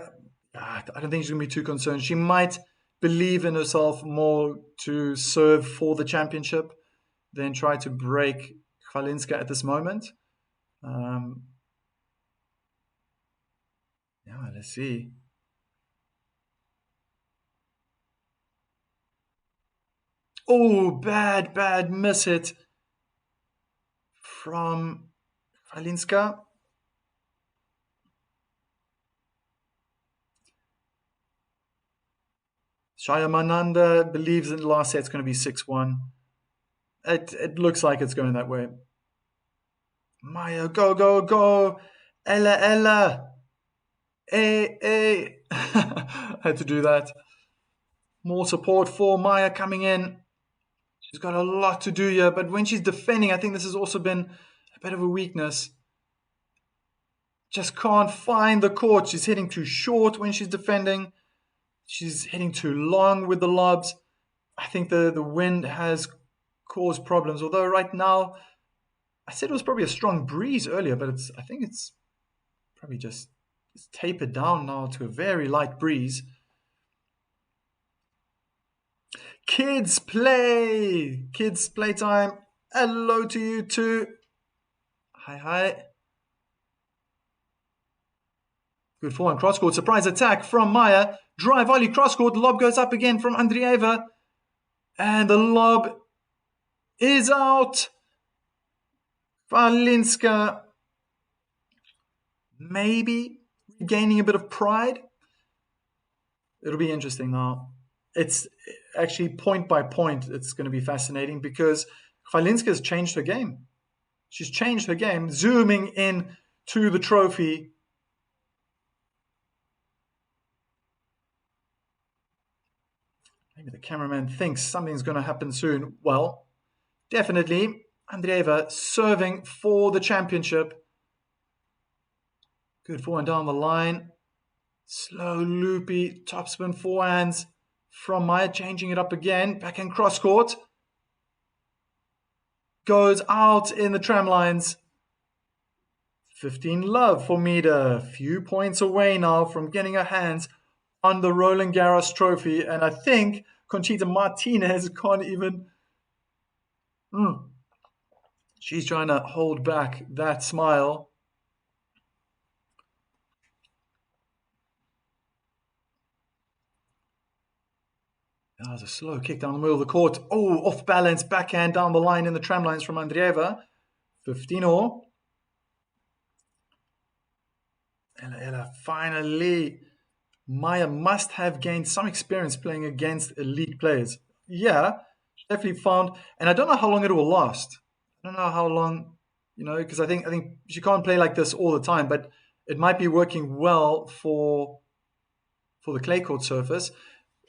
[SPEAKER 1] don't think she's going to be too concerned. She might believe in herself more to serve for the championship than try to break Chwalinska at this moment. Yeah, let's see. Oh, bad miss hit from Chwalinska. Shayamananda believes in the last set it's going to be 6-1. It looks like it's going that way. Maya, go. Ella. I had to do that. More support for Maya coming in. She's got a lot to do here, but when she's defending, I think this has also been a bit of a weakness. Just can't find the court. She's hitting too short when she's defending. She's hitting too long with the lobs. I think the wind has caused problems. Although right now, I said it was probably a strong breeze earlier, but I think it's probably just It's tapered down now to a very light breeze. Kids play! Kids playtime. Hello to you too. Hi, hi. Good forehand cross court. Surprise attack from Maya. Drive volley cross court. Lob goes up again from Andreeva. And the lob is out. Chwalinska maybe gaining a bit of pride. It'll be interesting now. It's actually point by point. It's going to be fascinating because Chwalinska has changed her game. She's changed her game, zooming in to the trophy. Maybe the cameraman thinks something's going to happen soon. Well, definitely. Andreeva serving for the championship. Good forehand down the line. Slow, loopy, topspin forehands from Maya, changing it up again. Backhand cross court. Goes out in the tram lines. 15 love for Mida. Few points away now from getting her hands on the Roland Garros trophy. And I think Conchita Martinez can't even... She's trying to hold back that smile. That was a slow kick down the middle of the court. Oh, off balance, backhand down the line in the tram lines from Andreeva. 15-all. Ella, finally. Maya must have gained some experience playing against elite players. Yeah, she definitely found, and I don't know how long it will last. I don't know how long, because I think she can't play like this all the time, but it might be working well for the clay court surface.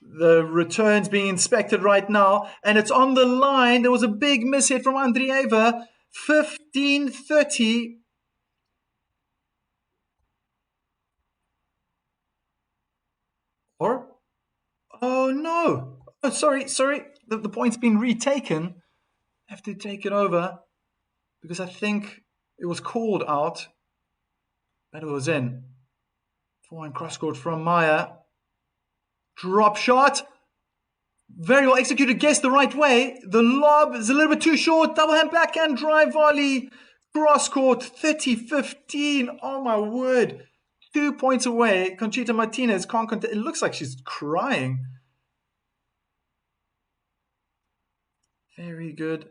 [SPEAKER 1] The return's being inspected right now, and it's on the line. There was a big miss hit from Andreeva. 15-30. Or? Oh, no. Oh, sorry. The point's been retaken. I have to take it over because I think it was called out. But it was in. Forehand cross court from Maya. Drop shot. Very well executed. Guess the right way. The lob is a little bit too short. Double hand backhand drive volley. Cross court 30-15. Oh my word. 2 points away. Conchita Martinez can't contain. It looks like she's crying. Very good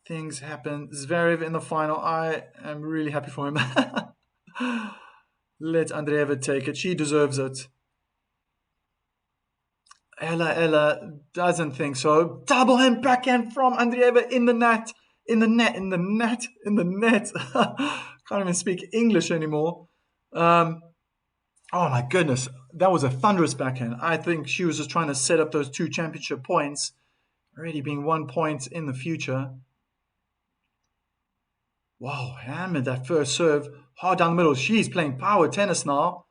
[SPEAKER 1] things happen. Zverev in the final. I am really happy for him. Let Andreeva take it. She deserves it. Ella doesn't think so. Double hand backhand from Andreeva in the net. In the net. Can't even speak English anymore. Oh my goodness. That was a thunderous backhand. I think she was just trying to set up those 2 championship points. Already being 1 point in the future. Wow, hammered that first serve. Hard down the middle. She's playing power tennis now.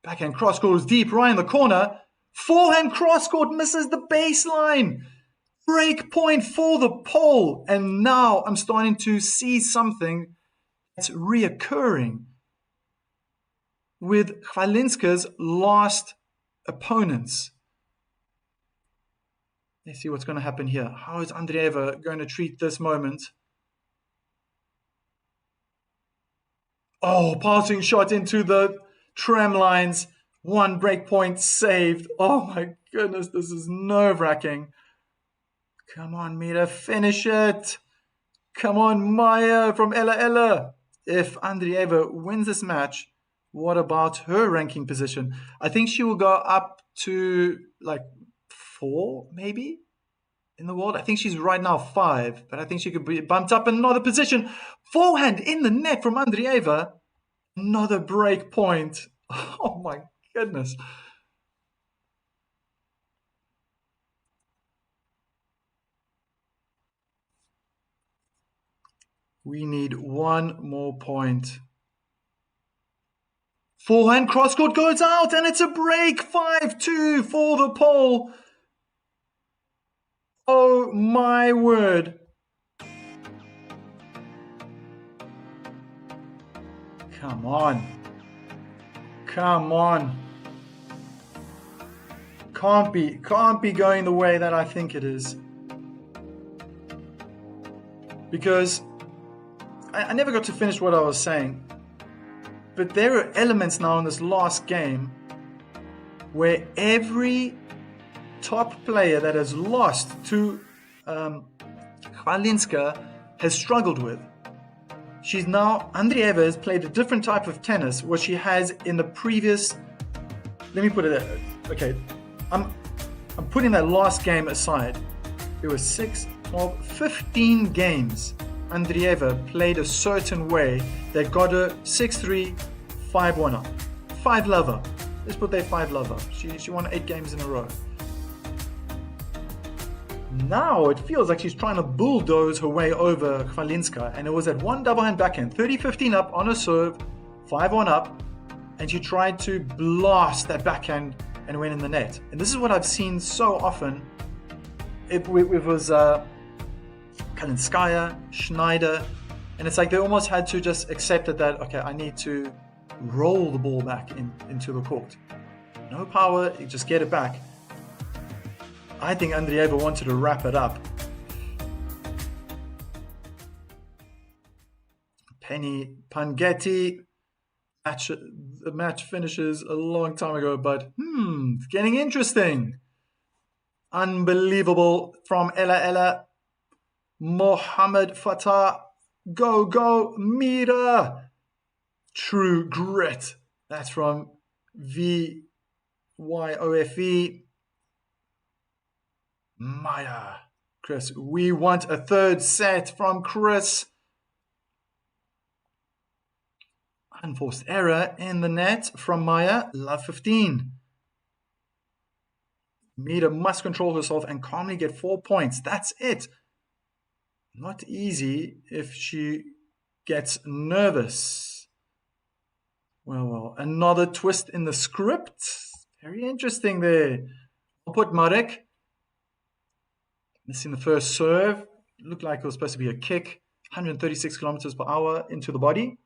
[SPEAKER 1] Backhand cross court is deep, right in the corner. Forehand cross court misses the baseline. Break point for the pole. And now I'm starting to see something that's reoccurring with Chwalinska's last opponents. Let's see what's going to happen here. How is Andreeva going to treat this moment? Oh, passing shot into the tram lines. 1 break point saved. Oh my goodness, this is nerve-wracking. Come on, Mira, finish it. Come on, Maya from Ella. If Andreeva wins this match, what about her ranking position? I think she will go up to like 4, maybe, in the world. I think she's right now 5, but I think she could be bumped up another position. Forehand in the net from Andreeva. Another break point. Oh my goodness. We need 1 more point. Forehand cross court goes out and it's a break. 5-2 for the pole. Oh my word. Come on. Come on. Can't be going the way that I think it is. Because I never got to finish what I was saying. But there are elements now in this last game where every top player that has lost to Chwalinska has struggled with. Andreeva has played a different type of tennis, what she has in the previous, let me put it there. Okay, I'm putting that last game aside. It was 6, 12, 15 games. Andreeva played a certain way that got her 6-3, 5-1 up. 5-love up. Let's put that 5-love up. She won 8 games in a row. Now it feels like she's trying to bulldoze her way over Chwalinska, and it was at one double hand backhand, 30-15 up on her serve, 5-1 up, and she tried to blast that backhand and went in the net. And this is what I've seen so often. It was Kalinskaya, Schneider, and it's like they almost had to just accept that, okay, I need to roll the ball back into the court. No power, you just get it back. I think Andreeva wanted to wrap it up. Penny Pangetti. The match finishes a long time ago, but it's getting interesting. Unbelievable from Ella. Mohammed Fatah. Go, Mira. True grit. That's from VYOFE. Maya. Chris. We want a third set from Chris. Unforced error in the net from Maya. Love 15. Mira must control herself and calmly get 4 points. That's it. Not easy if she gets nervous. Well. Another twist in the script. Very interesting there. I'll put Marek. Missing the first serve. Looked like it was supposed to be a kick. 136 kilometers per hour into the body.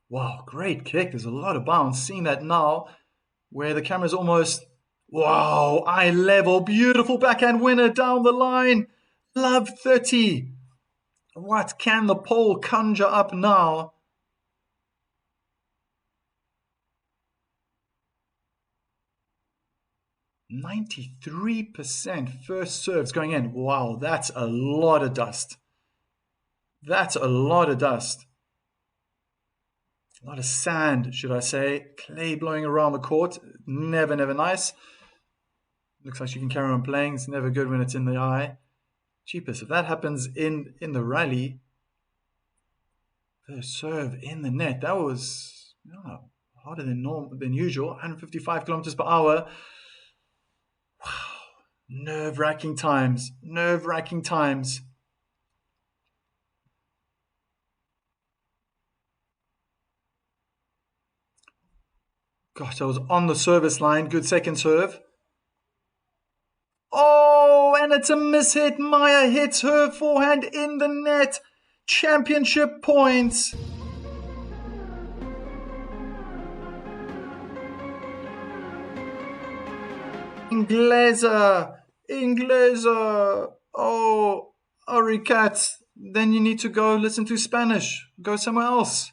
[SPEAKER 1] Wow, great kick. There's a lot of bounce. Seeing that now, where the camera's almost, wow, eye level. Beautiful backhand winner down the line. Love 30. What can the pole conjure up now? %93% first serves going in. Wow, that's a lot of dust. That's a lot of dust. A lot of sand, should I say. Clay blowing around the court. Never nice. Looks like she can carry on playing. It's never good when it's in the eye. Cheapest. If that happens in the rally, first serve in the net. That was harder than usual. 155 kilometers per hour. Wow. Nerve-wracking times. Gosh, I was on the service line. Good second serve. Oh, and it's a mishit. Maya hits her forehand in the net. Championship points. Inglesa. Oh, Arikat. Then you need to go listen to Spanish. Go somewhere else.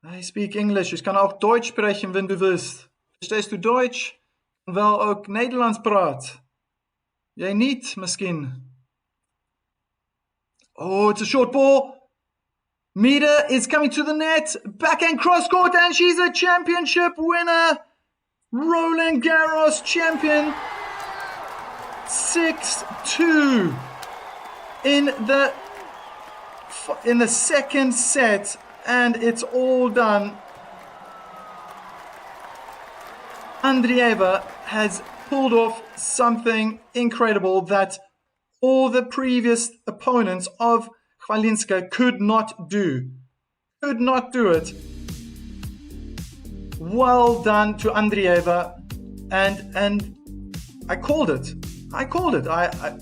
[SPEAKER 1] I speak English. Ich kann auch Deutsch sprechen, wenn du willst. Verstehst du Deutsch? Wel ook Nederlands praat. Jij niet, misschien. Oh, it's a short ball. Mira is coming to the net. Backhand cross court, and she's a championship winner. Roland Garros champion. 6-2 in the second set, and it's all done. Andreeva has pulled off something incredible that all the previous opponents of Chwalinska could not do. Could not do it. Well done to Andreeva, and I called it. I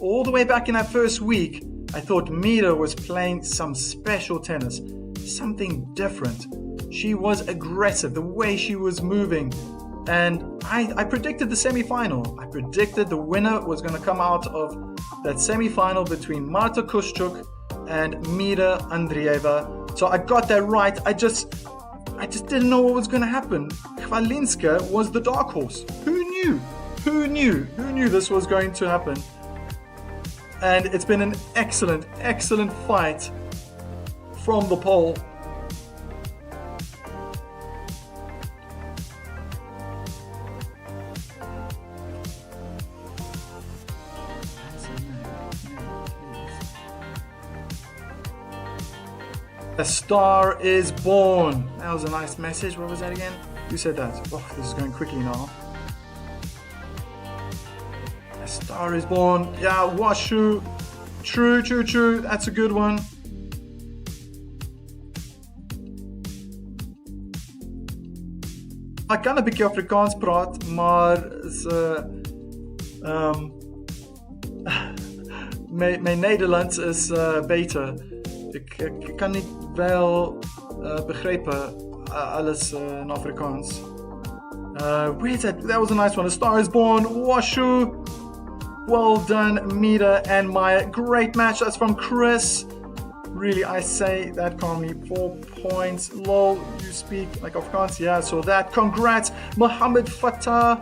[SPEAKER 1] all the way back in that first week, I thought Mira was playing some special tennis, something different. She was aggressive, the way she was moving. And I predicted the semi-final. I predicted the winner was going to come out of that semi-final between Marta Kuszczuk and Mira Andreeva. So I got that right. I just didn't know what was going to happen. Chwalinska was the dark horse. Who knew? Who knew this was going to happen? And it's been an excellent fight from the pole. A star is born. That was a nice message. What was that again? Who said that? Oh, this is going quickly now. A star is born. Yeah, Washu. True. That's a good one. Ek kan 'n bietjie Afrikaans praat, maar is my Nederlands is beter. Ik kan niet wel begrijpen alles in Afrikaans. Where's that? That was a nice one. A star is born. Washu. Well done, Mira and Maya. Great match. That's from Chris. Really, I say that calmly. 4 points. Lol, you speak like Afrikaans. Yeah, so that. Congrats, Mohammed Fatah.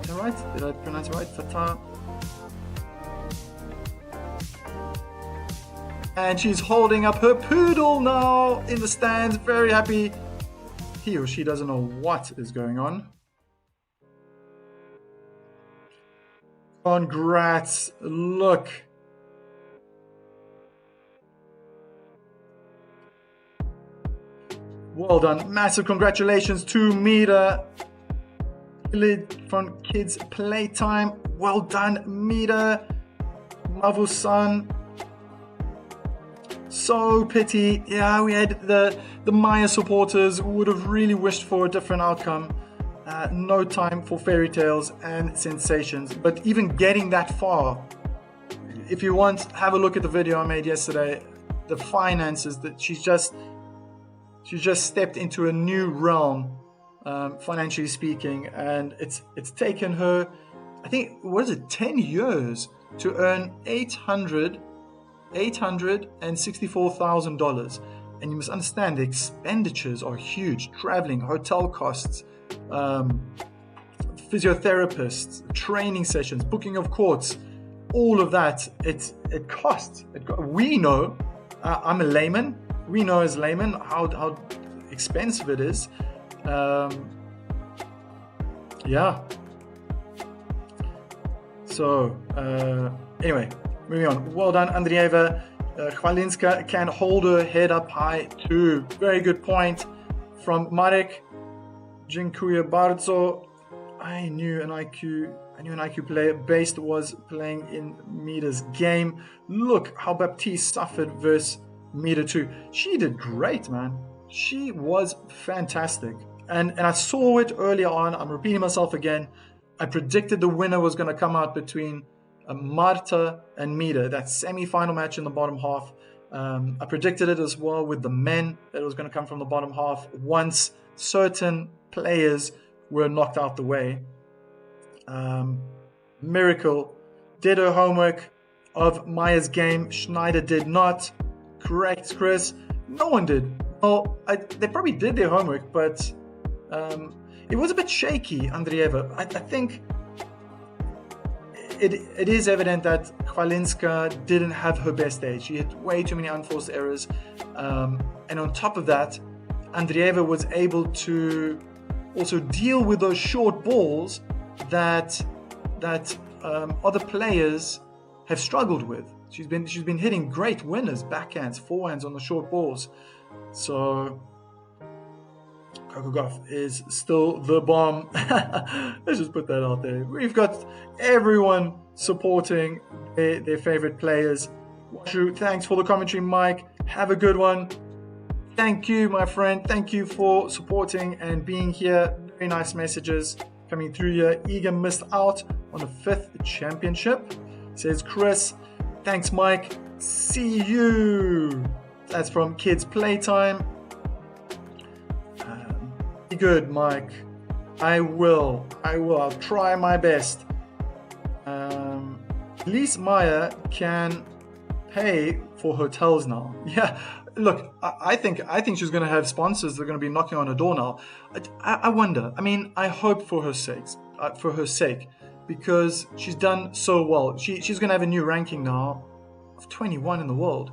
[SPEAKER 1] Is that right? Did I pronounce it right? Fatah. And she's holding up her poodle now in the stands. Very happy. He or she doesn't know what is going on. Congrats. Look. Well done. Massive congratulations to Mira. From Kids Playtime. Well done, Mira. Mavu-san. So pity. Yeah, we had the Maya supporters would have really wished for a different outcome. No time for fairy tales and sensations. But even getting that far, if you want, have a look at the video I made yesterday. The finances that she just stepped into a new realm, financially speaking, and it's taken her, I think, what is it, 10 years to earn $864,000. And you must understand the expenditures are huge. Traveling, hotel costs, physiotherapists, training sessions, booking of courts, all of that. It costs. We know, I'm a layman. We know as laymen how expensive it is. Yeah. So anyway, moving on. Well done, Andreeva. Chwalinska can hold her head up high too. Very good point from Marek. Dziękuję bardzo. I knew an IQ player based was playing in Mira's game. Look how Baptiste suffered versus Mira too. She did great, man. She was fantastic. And I saw it earlier on. I'm repeating myself again. I predicted the winner was going to come out between Marta and Mira, that semi-final match in the bottom half. I predicted it as well with the men, that it was going to come from the bottom half once certain players were knocked out the way. Miracle did her homework of Maya's game. Schneider did not. Correct, Chris. No one did. Well, they probably did their homework, but it was a bit shaky, Andreeva. I think it is evident that Chwalinska didn't have her best day. She had way too many unforced errors. And on top of that, Andreeva was able to also deal with those short balls that other players have struggled with. She's been hitting great winners, backhands, forehands on the short balls. So Coco Gauff is still the bomb. Let's just put that out there. We've got everyone supporting their favorite players. Washu, thanks for the commentary, Mike. Have a good one. Thank you, my friend. Thank you for supporting and being here. Very nice messages. coming through here. Eager missed out on the 5th championship, says Chris. Thanks, Mike. See you. That's from Kids Playtime. Be good, Mike. I will. I'll try my best. Lise Meyer can pay for hotels now. Yeah, look, I think she's going to have sponsors that are going to be knocking on her door now. I wonder. I mean, I hope for her sake, because she's done so well. She's going to have a new ranking now of 21 in the world.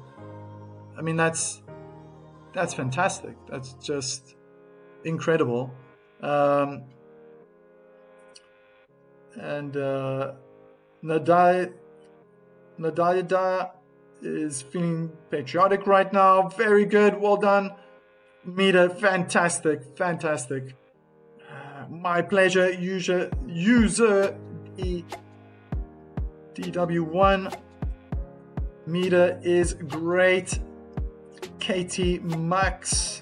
[SPEAKER 1] I mean, that's fantastic. That's just incredible. Nadaya is feeling patriotic right now. Very good. Well done. Mita, fantastic. My pleasure. User DW1. Mita is great. Katie Max.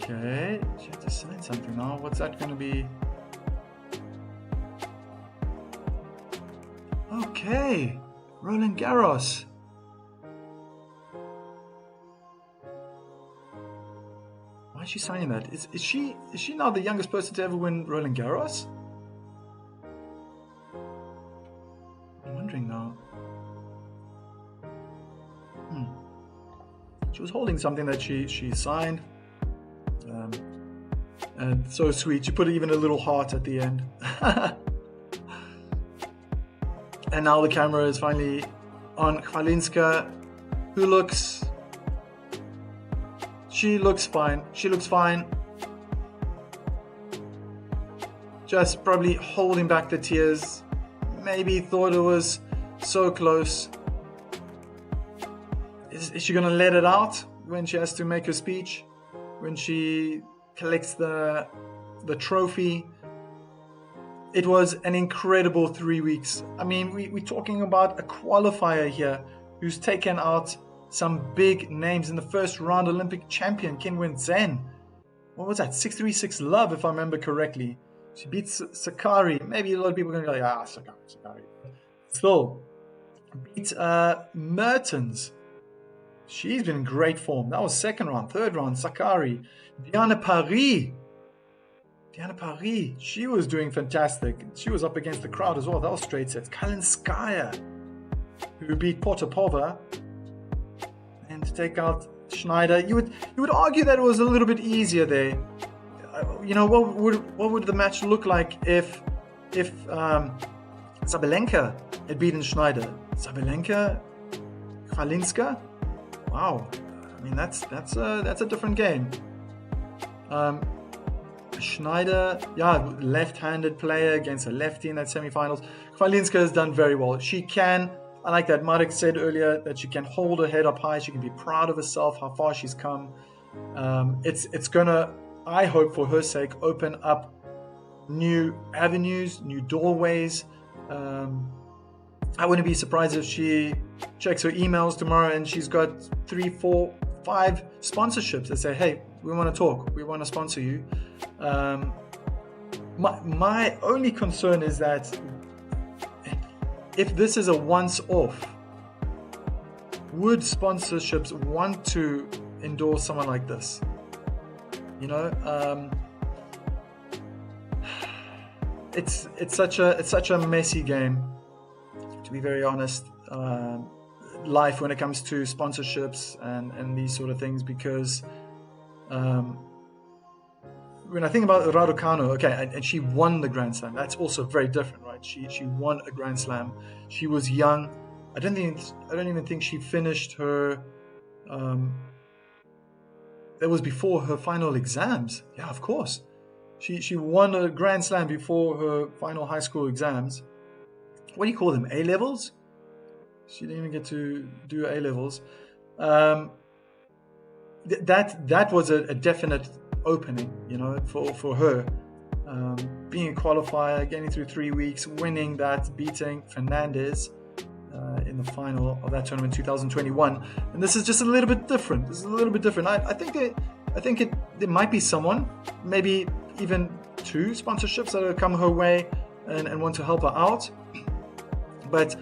[SPEAKER 1] Okay, she had to sign something now. What's that going to be? Okay, Roland Garros. Why is she signing that? Is she now the youngest person to ever win Roland Garros? I'm wondering now. She was holding something that she signed. And so sweet. She put even a little heart at the end. And now the camera is finally on Chwalinska, who looks... She looks fine. Just probably holding back the tears. Maybe thought it was so close. Is she going to let it out when she has to make her speech? When she collects the trophy? It was an incredible 3 weeks. I mean, we're talking about a qualifier here who's taken out some big names in the first round. Olympic champion Ken Wen-Zhen. What was that? 6-3, 6-love, if I remember correctly. She beats Sakari. Maybe a lot of people are going to go, Sakari. Still, beat Mertens. She's been in great form. That was second round, third round. Sakari. Diana Paris, she was doing fantastic. She was up against the crowd as well. That was straight sets. Chwalinska, who beat Potapova, and to take out Schneider. You would argue that it was a little bit easier there. What would the match look like if Sabalenka had beaten Schneider? Sabalenka, Chwalinska. Wow, I mean that's a different game. Schneider, left-handed player against a lefty in that semi-finals. Chwalinska has done very well. She can, I like that Marek said earlier, that she can hold her head up high. She can be proud of herself, how far she's come. It's gonna, I hope for her sake, open up new avenues, new doorways. I wouldn't be surprised if she checks her emails tomorrow and she's got 3, 4, 5 sponsorships that say, hey, we want to talk, we want to sponsor you. My only concern is that if this is a once-off, would sponsorships want to endorse someone like this? It's such a messy game, to be very honest. Life when it comes to sponsorships and these sort of things, because when I think about Raducanu, okay, and she won the Grand Slam. That's also very different, right? She won a Grand Slam. She was young. I don't even think she finished her. That was before her final exams. Yeah, of course. She won a Grand Slam before her final high school exams. What do you call them? A-levels? She didn't even get to do A-levels. That was a definite opening, for her. Being a qualifier, getting through 3 weeks, winning that, beating Fernandez. in the final of that tournament 2021, and this is just a little bit different. I think there might be someone, maybe even 2 sponsorships that have come her way and want to help her out. But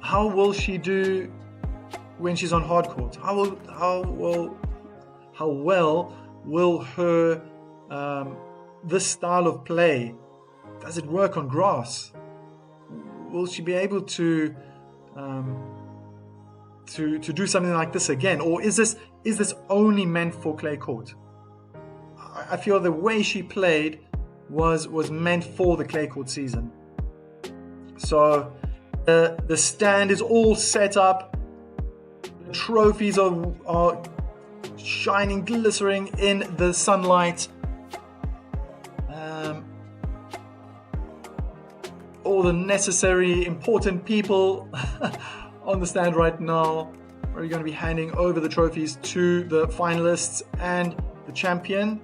[SPEAKER 1] how will she do when she's on hard court? How well will her this style of play, does it work on grass? Will she be able to do something like this again, or is this only meant for clay court? I feel the way she played was meant for the clay court season. So the stand is all set up. The trophies are shining, glittering in the sunlight. All the necessary important people on the stand right now are going to be handing over the trophies to the finalists and the champion.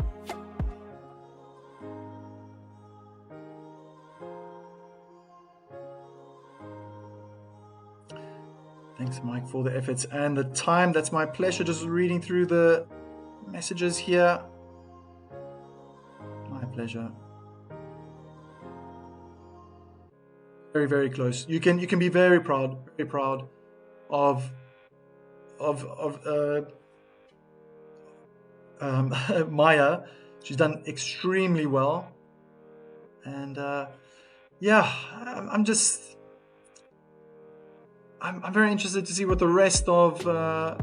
[SPEAKER 1] Thanks, Mike, for the efforts and the time. That's my pleasure, just reading through the messages here. My pleasure. Very, very close. You can be very proud of Maya. She's done extremely well, and I'm very interested to see what the rest of her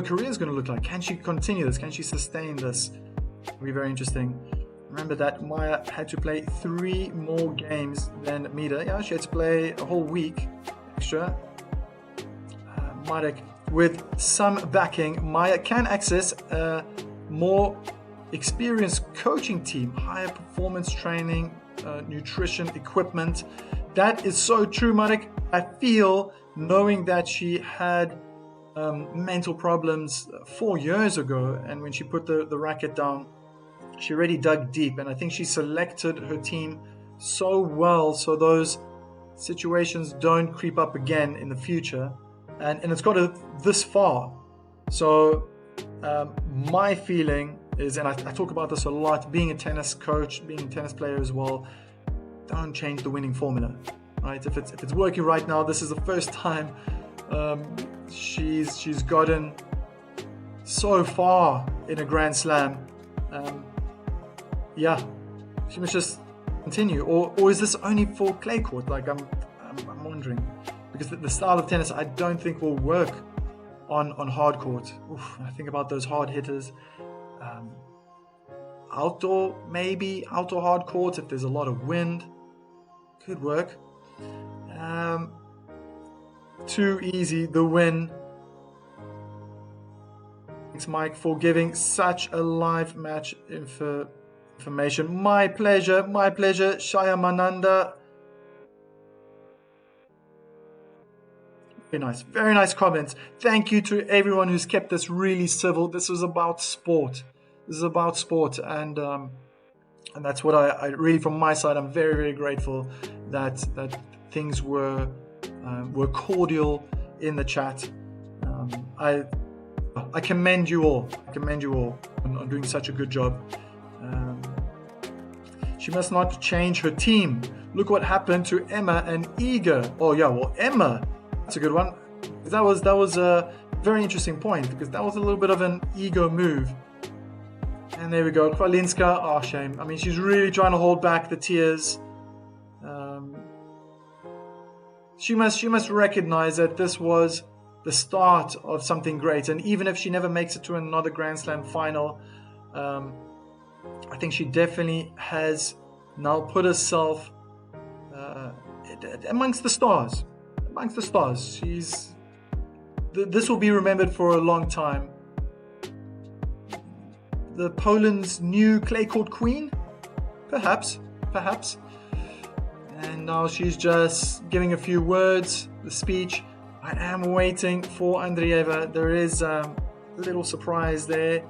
[SPEAKER 1] career is going to look like. Can she continue this? Can she sustain this? It'll be very interesting. Remember that Maya had to play 3 more games than Mida. Yeah, she had to play a whole week extra. Marek, with some backing, Maya can access a more experienced coaching team, higher performance training, nutrition, equipment. That is so true, Marek. I feel, knowing that she had mental problems 4 years ago, and when she put the racket down, she already dug deep, and I think she selected her team so well so those situations don't creep up again in the future, and it's got her this far. So my feeling is, and I talk about this a lot, being a tennis coach, being a tennis player as well, don't change the winning formula, right? If it's working right now, this is the first time she's gotten so far in a Grand Slam. She must just continue, or is this only for clay court? Like I'm wondering, because the style of tennis I don't think will work on hard court. I think about those hard hitters. Outdoor hard court, if there's a lot of wind, could work. Too easy, the win. Thanks, Mike, for giving such a live match information. My pleasure, Shaya Mananda. Very nice comments. Thank you to everyone who's kept this really civil. This is about sport. And that's what I really, from my side, I'm very, very grateful that things were cordial in the chat. I commend you all. On doing such a good job. She must not change her team. Look what happened to Emma and Iga. Oh yeah, well Emma, that's a good one. That was a very interesting point, because that was a little bit of an ego move. And there we go, Chwalinska. Oh, shame. I mean, she's really trying to hold back the tears. She must recognize that this was the start of something great, and even if she never makes it to another Grand Slam final, I think she definitely has now put herself amongst the stars. This will be remembered for a long time. The Poland's new clay court queen, perhaps. And now she's just giving a few words, the speech. I am waiting for Andreeva. There is a little surprise there.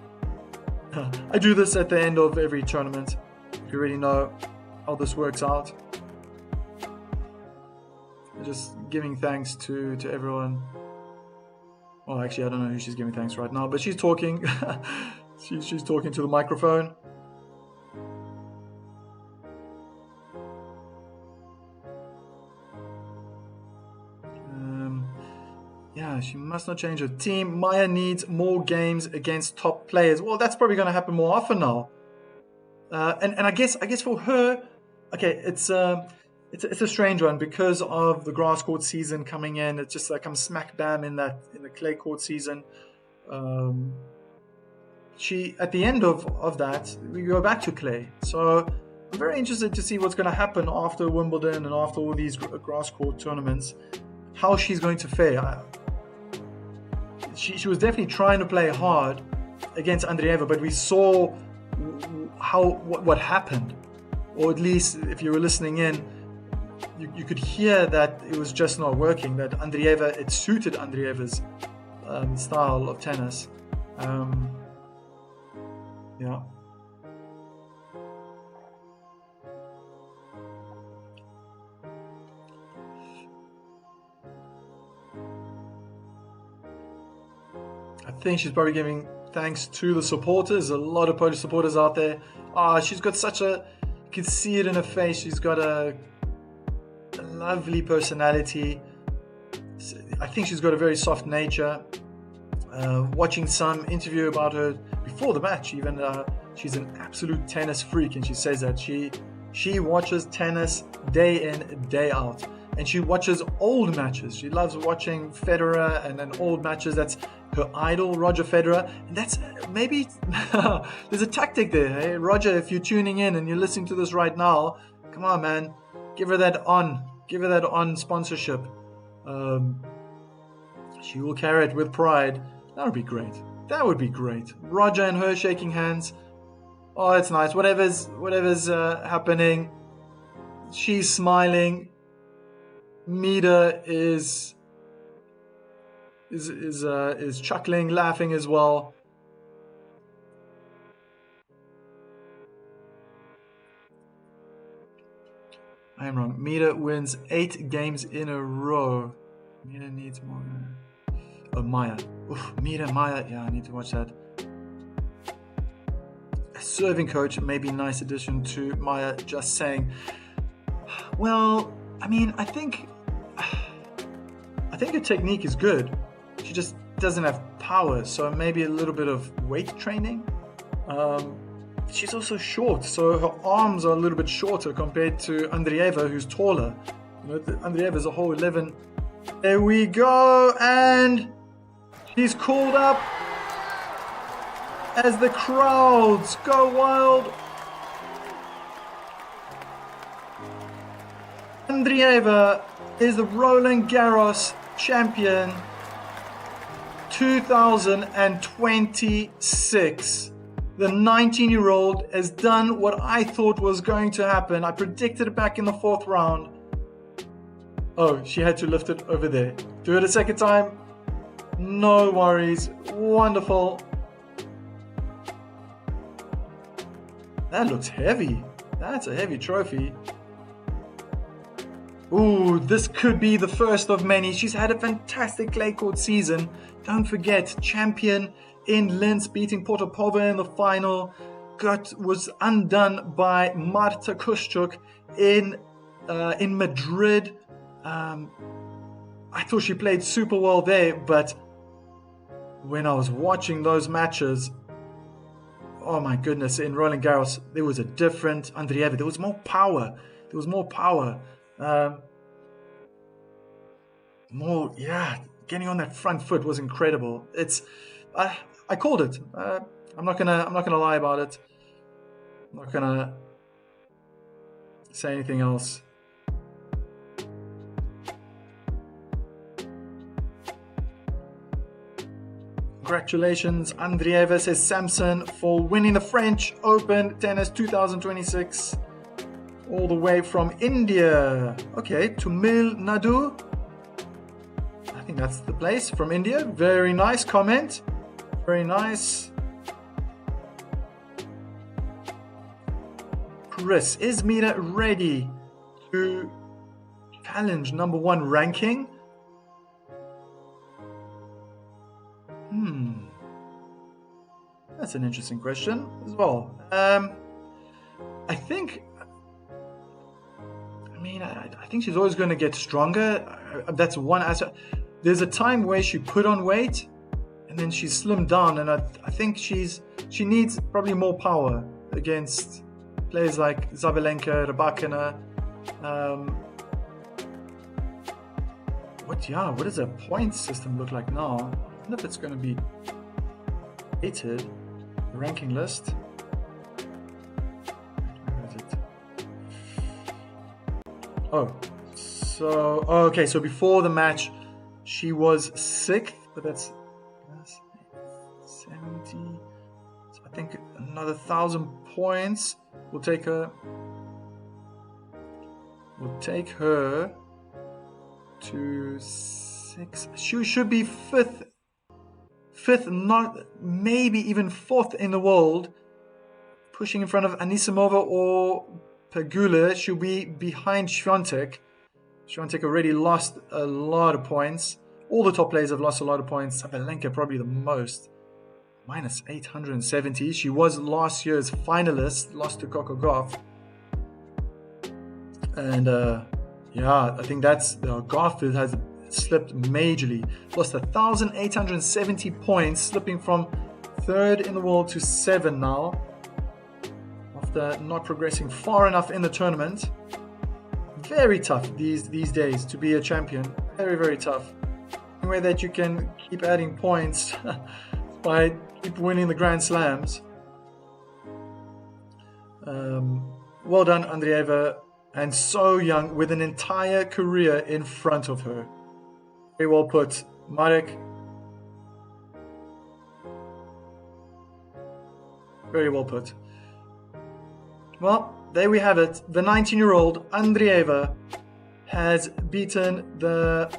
[SPEAKER 1] I do this at the end of every tournament. You already know how this works out. just giving thanks to everyone. Well, actually, I don't know who she's giving thanks right now, but she's talking. she's talking to the microphone. Yeah, she must not change her team. Maya needs more games against top players. Well, that's probably going to happen more often now. And I guess for her, okay, it's a strange one because of the grass court season coming in. It's just like I'm smack bam in the clay court season. She at the end of that we go back to clay. So I'm very interested to see what's going to happen after Wimbledon and after all these grass court tournaments. How she's going to fare. She was definitely trying to play hard against Andreeva, but we saw what happened, or at least if you were listening in, you could hear that it was just not working. That Andreeva, it suited Andreeva's style of tennis. Yeah. I think she's probably giving thanks to the supporters. A lot of Polish supporters out there. She's got such a... You can see it in her face. She's got a lovely personality. I think she's got a very soft nature. Watching some interview about her before the match, even she's an absolute tennis freak, and she says that she watches tennis day in, day out. And she watches old matches. She loves watching Federer and old matches. That's her idol, Roger Federer. And that's maybe there's a tactic there. Hey, Roger, if you're tuning in and you're listening to this right now, come on, man, give her that on sponsorship. She will carry it with pride. That would be great. That would be great. Roger and her shaking hands. Oh, it's nice. Whatever's happening, she's smiling. Mida is chuckling, laughing as well. I am wrong. Mida wins 8 games in a row. Mida needs more. Oh, Maya. Oof, Mida, Maya. Yeah, I need to watch that. A serving coach may be a nice addition to Maya. Just saying. Well, I mean, I think her technique is good. She just doesn't have power, so maybe a little bit of weight training. She's also short, so her arms are a little bit shorter compared to Andreeva, who's taller. You know, Andreeva is a whole 11. There we go, and she's called up as the crowds go wild. Andreeva is the Roland Garros champion 2026. The 19-year-old has done what I thought was going to happen. I predicted it back in the 4th round. Oh, she had to lift it over there. Do it a second time. No worries. Wonderful. That looks heavy. That's a heavy trophy. Ooh, this could be the first of many. She's had a fantastic clay court season. Don't forget, champion in Linz, beating Potapova in the final. Was undone by Marta Kuszczuk in Madrid. I thought she played super well there, but when I was watching those matches, oh my goodness, in Roland Garros, there was a different Andreeva. There was more power. Getting on that front foot was incredible. I called it. I'm not gonna lie about it. I'm not gonna say anything else. Congratulations, Andreeva, says Samson, for winning the French Open Tennis 2026. All the way from India. Okay, Tamil Nadu. I think that's the place, from India. Very nice comment. Very nice. Chris, is Mida ready to challenge #1 ranking? That's an interesting question as well. I think she's always going to get stronger. That's one aspect. There's a time where she put on weight and then she slimmed down, and I think she needs probably more power against players like Zabelenka, Rybakina. What does her point system look like now? I wonder if it's going to be rated, the ranking list. So before the match she was 6th, but that's 70. So I think another 1,000 points will take her to 6. She should be 5th, not maybe even 4th in the world, pushing in front of Anisimova or Pegula. She'll be behind Świątek. Świątek already lost a lot of points. All the top players have lost a lot of points. Sabalenka probably the most, minus 870. She was last year's finalist, lost to Coco Gauff. And I think that's Gauff has slipped majorly. Lost 1,870 points, slipping from 3rd in the world to 7 now, after not progressing far enough in the tournament. Very tough these days to be a champion. Very, very tough. The way that you can keep adding points by keep winning the Grand Slams. Well done, Andreeva, and so young with an entire career in front of her. Very well put, Marek. Very well put. Well, there we have it. The 19-year-old Andreeva has beaten the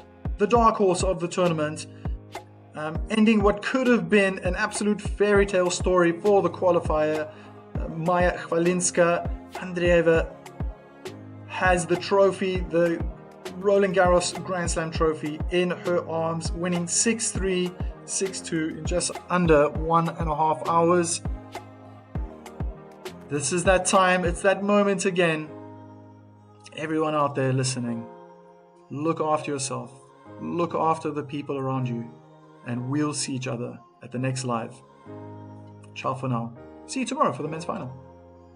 [SPEAKER 1] dark horse of the tournament, ending what could have been an absolute fairy tale story for the qualifier. Maja Chwalinska. Andreeva has the trophy, the Roland Garros Grand Slam trophy, in her arms, winning 6-3, 6-2 in just under 1.5 hours. This is that time, it's that moment again. Everyone out there listening, look after yourself, look after the people around you, and we'll see each other at the next live. Ciao for now. See you tomorrow for the men's final.